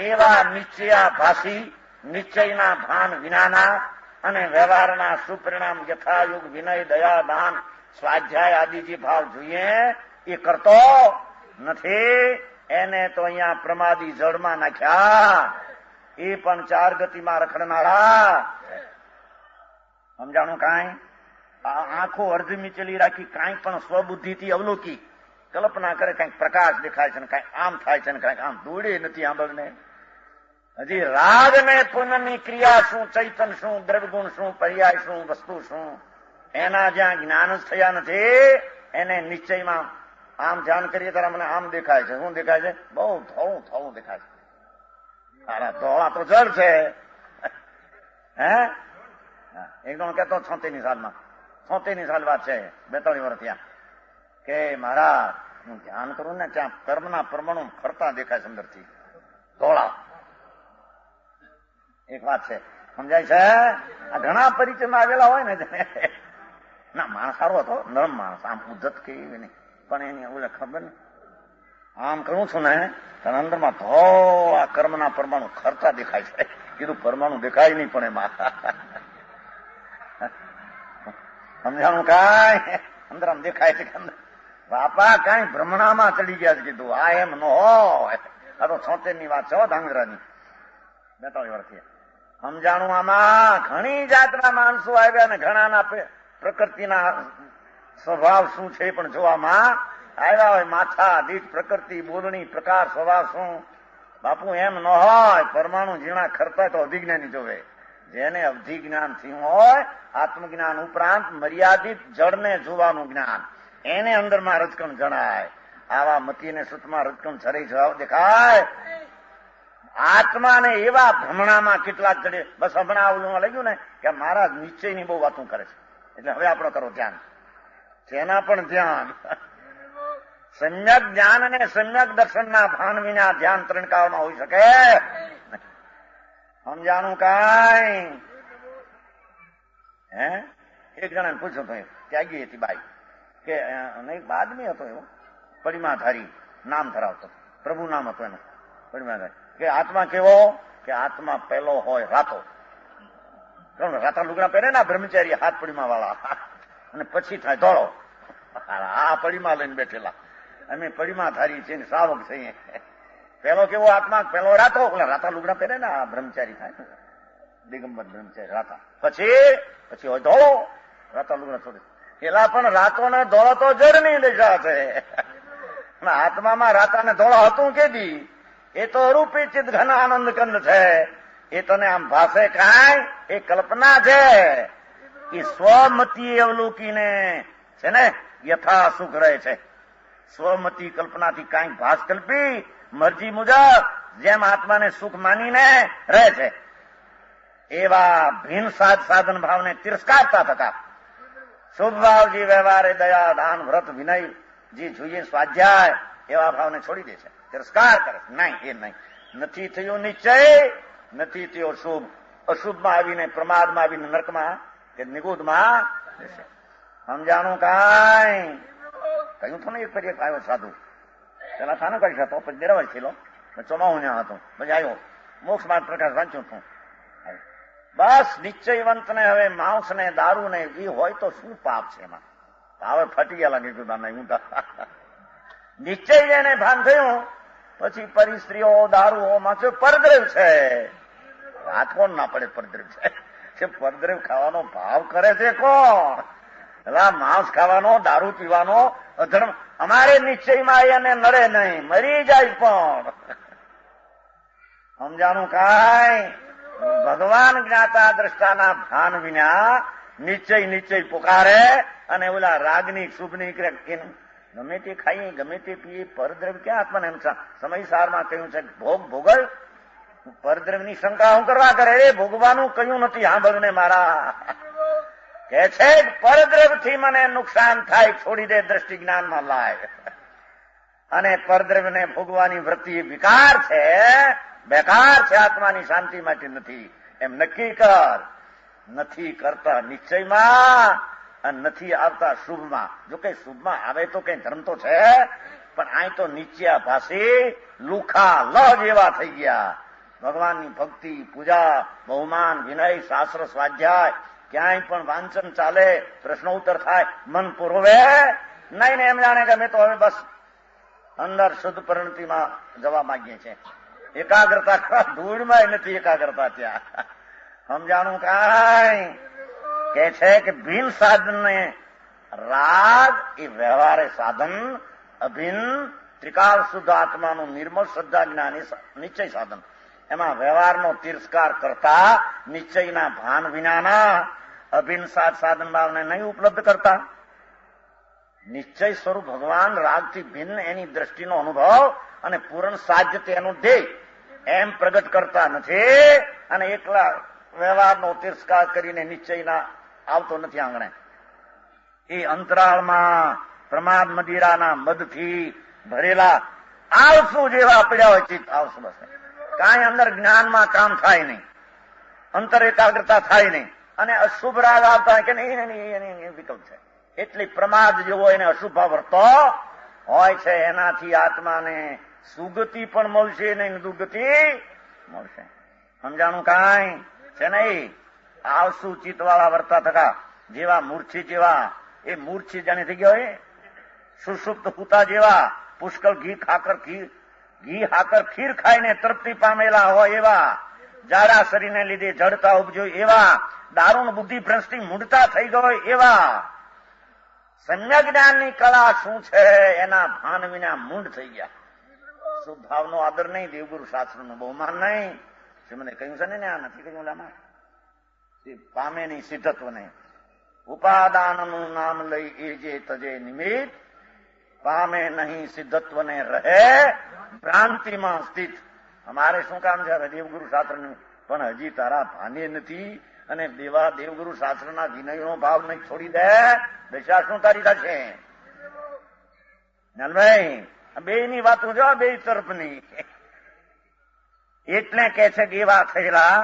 એવા નિશ્ચયાભાસી નિશ્ચયના ભાન વિનાના અને વ્યવહારના સુપરિણામ યથાયુગ વિનય દયા દાન સ્વાધ્યાય આદિ જે ભાવ જોઈએ એ કરતો નથી. એને તો અહીંયા પ્રમાદી જળમાં નાખ્યા એ પણ ચાર ગતિમાં રખડનારા સમજાણું કાંઈ આંખો અર્ધ મીચેલી રાખી કાંઈ પણ સ્વબુદ્ધિથી અવલોકી કલ્પના કરે કંઈક પ્રકાશ દેખાય છે ને કાંઈક આમ થાય છે ને કાંઈક આમ દોડે નથી આંબળને. હજી રાગ ને પુનઃની ક્રિયા શું, ચૈતન શું, દ્રવ્યગુણ શું, પર્યાય શું, વસ્તુ શું એના જ્યાં જ્ઞાન જ થયા નથી એને નિશ્ચયમાં આમ ધ્યાન કરીએ ત્યારે મને આમ દેખાય છે. શું દેખાય છે? બહુ થોડું દેખાય છે. તારા ધોળા તો જળ છે હે એક જણ કહેતો 76 સાલમાં 76 સાલ વાત છે 42 વર્ષ ત્યાં કે મહારાજ હું ધ્યાન કરું ને ત્યાં કર્મના પરમાણુ ફરતા દેખાય અંદરથી ધોળા. એક વાત છે સમજાય છે. આ ઘણા પરિચયમાં આવેલા હોય ને ના માણસ સારો હતો નરમ માણસ આમ ઉદ્ધત કે એવી નહીં પણ એની ઓલે ખબર ને આમ કરું છું ને ત્યારે અંદરમાં ધોળા કર્મના પરમાણુ ખરતા દેખાય છે. કીધું પરમાણુ દેખાય નહીં પણ એમાં સમજાણું કાંઈ અંદર આમ દેખાય છે કે અંદર બાપા કાંઈ ભ્રમણામાં ચડી ગયા છે. કીધું આ એમ ન હોય આ તો 76 ની વાત છે હો ધાંગધ્રાની 42 વર્ષથી. સમજાણું આમાં ઘણી જાતના માણસો આવ્યા ને ઘણાના પ્રકૃતિના સ્વભાવ શું છે પણ જોવામાં આવ્યા હોય. માથા દીઠ પ્રકૃતિ બોલણી પ્રકાર સ્વભાવ શું બાપુ એમ ન હોય. પરમાણુ ઝીણા ખરતા તો અધિજ્ઞાની જોવે. જેને અધિજ્ઞાન થયું હોય આત્મજ્ઞાન ઉપરાંત મર્યાદિત જળને જોવાનું જ્ઞાન એને અંદરમાં રજકણ જણાય. આવા મતીને સુતમાં રજકણ છરી જવાબ દેખાય. આત્માને એવા ભ્રમણામાં કેટલાક જડે બસ હમણાં આવલું લાગ્યું ને કે મારા નિશ્ચયની બહુ વાતું કરે છે એટલે હવે આપણે કરો ધ્યાન. તેના પણ ધ્યાન સમ્યક જ્ઞાન અને સમ્યક દર્શનના ભાન વિના ધ્યાન ત્રણકાળમાં હોઈ શકે. સમજાણું કાંઈ હે એક જણાને પૂછ્યું તો ત્યાગી હતી બાઈ કે નહીં આદમી હતો એવો પડિમાધારી નામ ધરાવતો પ્રભુ નામ હતું એનું પડિમાધારી કે આત્મા કેવો કે આત્મા પહેલો હોય રાતો. રાતા લુગડા પહેરે ને બ્રહ્મચારી હાથ પડીમાં વાળા, અને પછી થાય ધોળો. આ પડીમાં લઈને બેઠેલા, અમે પડીમાં ધારી છીએ, શ્રાવક છીએ. પેલો કેવો આત્મા, પેલો રાતો. રાતા લુગડા પહેરે ને આ બ્રહ્મચારી થાય ને, દિગંબર બ્રહ્મચારી રાતા. પછી હોય ધોળો, રાતા લુગડા છોડે. પેલા પણ રાતો ને ધોળો તો જળની દશા છે. આત્મામાં રાતા ને ધોળો હતું કેદી? એ તો અરૂપી ચિત ઘન આનંદ કંદ છે. એ તને આમ ભાષે કાંઈ, એ કલ્પના છે. એ સ્વમતી અવલોકીને છે ને યથા સુખ રહે છે. સ્વમતી કલ્પનાથી કાંઈક ભાસ કલ્પી મરજી મુજબ જેમ આત્માને સુખ માનીને રહે છે, એવા ભિન્ન સાધન ભાવને તિરસ્કારતા થતા શુભ ભાવજી વ્યવહારે દયા દાન વ્રત વિનય જે જોઈએ સ્વાધ્યાય એવા ભાવને છોડી દે છે, તિરસ્કાર કરે છે. નહીં, એ નહીં. નથી થયો નિશ્ચય, નથી થયો શુભ. અશુભમાં આવીને, પ્રમાદમાં આવીને નરકમાં કે નિગુદમાં જશે. સમજાણું કાંઈ? કહ્યું તો ને એક પછી એક આવ્યો સાધુ. પેલા થાનો કરી શકતો, પછી દેરાવાજ થયેલો, ચોમાહું ત્યાં હતો, પછી આવ્યો મોક્ષ માર્ગ પ્રકાશ વાંચ્યું હતું. બસ નિશ્ચયવંત ને હવે માંસ ને દારૂ ને એ હોય તો શું પાપ છે એમાં? હવે ફટી ગયા લાગે ઊંધા. નિશ્ચય જેને ભાન થયું પછી પરિસ્ત્રીઓ દારૂ માં પરદ્રવ છે. હાથ કોણ ના પડે પરદ્રવ છે? પરદ્રવ ખાવાનો ભાવ કરે છે કોણ? પેલા માંસ ખાવાનો, દારૂ પીવાનો અધર્મ અમારે નિશ્ચયમાં એને નડે નહીં, મરી જાય. પણ સમજાનું કાંઈ? ભગવાન જ્ઞાતા દ્રષ્ટાના ભાન વિના નિશ્ચય પુકારે અને ઓલા રાગની શુભની ગમે તે ખાઈએ, ગમે તે પીએ, પરદ્રવ્ય ક્યાં આત્માને સમયસારમાં કહ્યું છે ભોગ ભોગવ. પરદ્રવ્યની શંકા હું કરવા કરે? રે ભોગવાનું કયું નથી સાંભળને મારા. કે છે પરદ્રવ્યથી મને નુકસાન થાય, છોડી દે, દ્રષ્ટિ જ્ઞાનમાં લાય. અને પરદ્રવ્યને ભોગવાની વૃત્તિ વિકાર છે, બેકાર છે, આત્માની શાંતિ માટે નથી. એમ નક્કી કર. નથી કરતા નિશ્ચયમાં અને નથી આવતા શુભમાં. જો કઈ શુભમાં આવે તો કઈ ધર્મ તો છે, પણ અહીં તો નીચિયા ભાષી લુખા લ જેવા થઈ ગયા. ભગવાનની ભક્તિ, પૂજા, બહુમાન, વિનય, શાસ્ત્ર, સ્વાધ્યાય ક્યાંય પણ વાંચન ચાલે, પ્રશ્નોત્તર થાય, મન પુરવે નહીં ને એમ જાણે કે અમે તો હવે બસ અંદર શુદ્ધ પરિણતિમાં જવા માંગીએ છીએ. એકાગ્રતા ધૂળમાં નથી એકાગ્રતા ત્યાં. સમજાણું કાંઈ? કે છે કે ભિન્ન સાધનને રાગ એ વ્યવહારે સાધન, અભિન્ન ત્રિકાળ શુદ્ધ આત્માનું નિર્મળ શ્રદ્ધા જ્ઞાની નિશ્ચય સાધન. એમાં વ્યવહારનો તિરસ્કાર કરતા, નિશ્ચયના ભાન વિનાના અભિન્ન સાધન ભાવને નહીં ઉપલબ્ધ કરતા. નિશ્ચય સ્વરૂપ ભગવાન રાગથી ભિન્ન એની દ્રષ્ટિનો અનુભવ અને પૂર્ણ સાધ્ય તેનું ધ્યેય એમ પ્રગટ કરતા નથી. અને એકલા વ્યવહારનો તિરસ્કાર કરીને નિશ્ચયના આવતો નથી આંગણે. એ અંતરાળમાં પ્રમાદ મદિરાના મદથી ભરેલા આળસુ જેવા પડ્યા હોય ચિત્ત. આળસુ બસ કાંઈ અંદર જ્ઞાનમાં કામ થાય નહીં, અંતર એકાગ્રતા થાય નહીં, અને અશુભ રાગ આવતા હોય કે નહીં વિકલ્પ છે. એટલી પ્રમાદ જેવો એને અશુભ વર્તો હોય છે. એનાથી આત્માને સુગતિ પણ મળશે નહીં, દુર્ગતિ મળશે. સમજાણું કાંઈ છે નહીં? આળસુ ચિત્તવાળા વર્તા થતા જેવા મૂર્છિત જેવા, એ મૂર્છિત જાણે થઈ ગયો હોય સુષુપ્ત પૂતા જેવા, પુષ્કળ ઘી હાકર ખીર ખાઈને તૃપ્તિ પામેલા હોય એવા, જાડા શરીરને લીધે જડતા ઉપજો એવા, દારૂણ બુદ્ધિ ભ્રષ્ટિ મૂઢતા થઈ ગયો એવા, સમ્યક જ્ઞાનની કળા શું છે એના ભાન વિના મૂંઢ થઈ ગયા. શુભાવનો આદર નહીં, દેવગુરુ શાસ્ત્રનું બહુમાન નહીં. મને કહ્યું છે ને આ નથી કહ્યું લામાં પામે નહીં સિદ્ધત્વ નહીં. ઉપાદાનનું નામ લઈ એ જે તજે નિમિત્ત પામે નહીં સિદ્ધત્વને રહે ભ્રાંતિમાં સ્થિત. અમારે શું કામ છે હવે દેવગુરુ શાસ્ત્રનું? પણ હજી તારા ભાને નથી અને દેવગુરુ શાસ્ત્રના વિનયનો ભાવ નહીં છોડી દે, દશા શું તારી થશે? નલભાઈ બે ની વાતો જો, બે તરફની. એટલે કે છે કે એવા થયેલા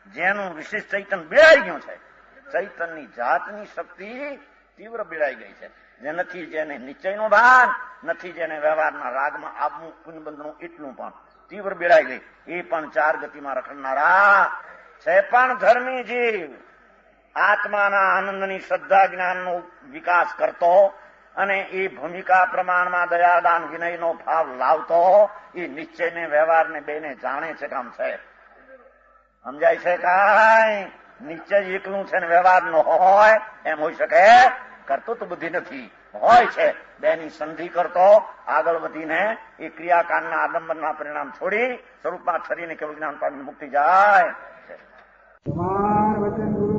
જેનું વિશિષ્ટ ચૈતન બેડાઈ ગયું છે. ચૈતનની જાતની શક્તિ તીવ્ર બેડાઈ ગઈ છે. જે નથી જેને નિશ્ચયનું ભાન, નથી જેને વ્યવહારના રાગમાં આવવું પુનબંધનું એટલું પણ તીવ્ર બેડાઈ ગઈ. એ પણ 4 ગતિમાં રખડનારા છે, પણ ધર્મી જીવ આત્માના આનંદની શ્રદ્ધા જ્ઞાનનો વિકાસ કરતો અને એ ભૂમિકા પ્રમાણમાં દયાદાન વિનયનો ભાવ લાવતો એ નિશ્ચયને વ્યવહારને બેને જાણે છે કામ છે. સમજાય છે કાંઈ? નિશ્ચય એકલું છે ને વ્યવહાર નો હોય એમ હોઈ શકે? કરતો તો બુદ્ધિ નથી, હોય છે. બેની સંધિ કરતો આગળ વધીને એ ક્રિયાકાંડના આડંબરના પરિણામ છોડી સ્વરૂપમાં ઠરીને કેવળ જ્ઞાન પામીને મુક્તિ જાય. તમાર વચન ગુરુ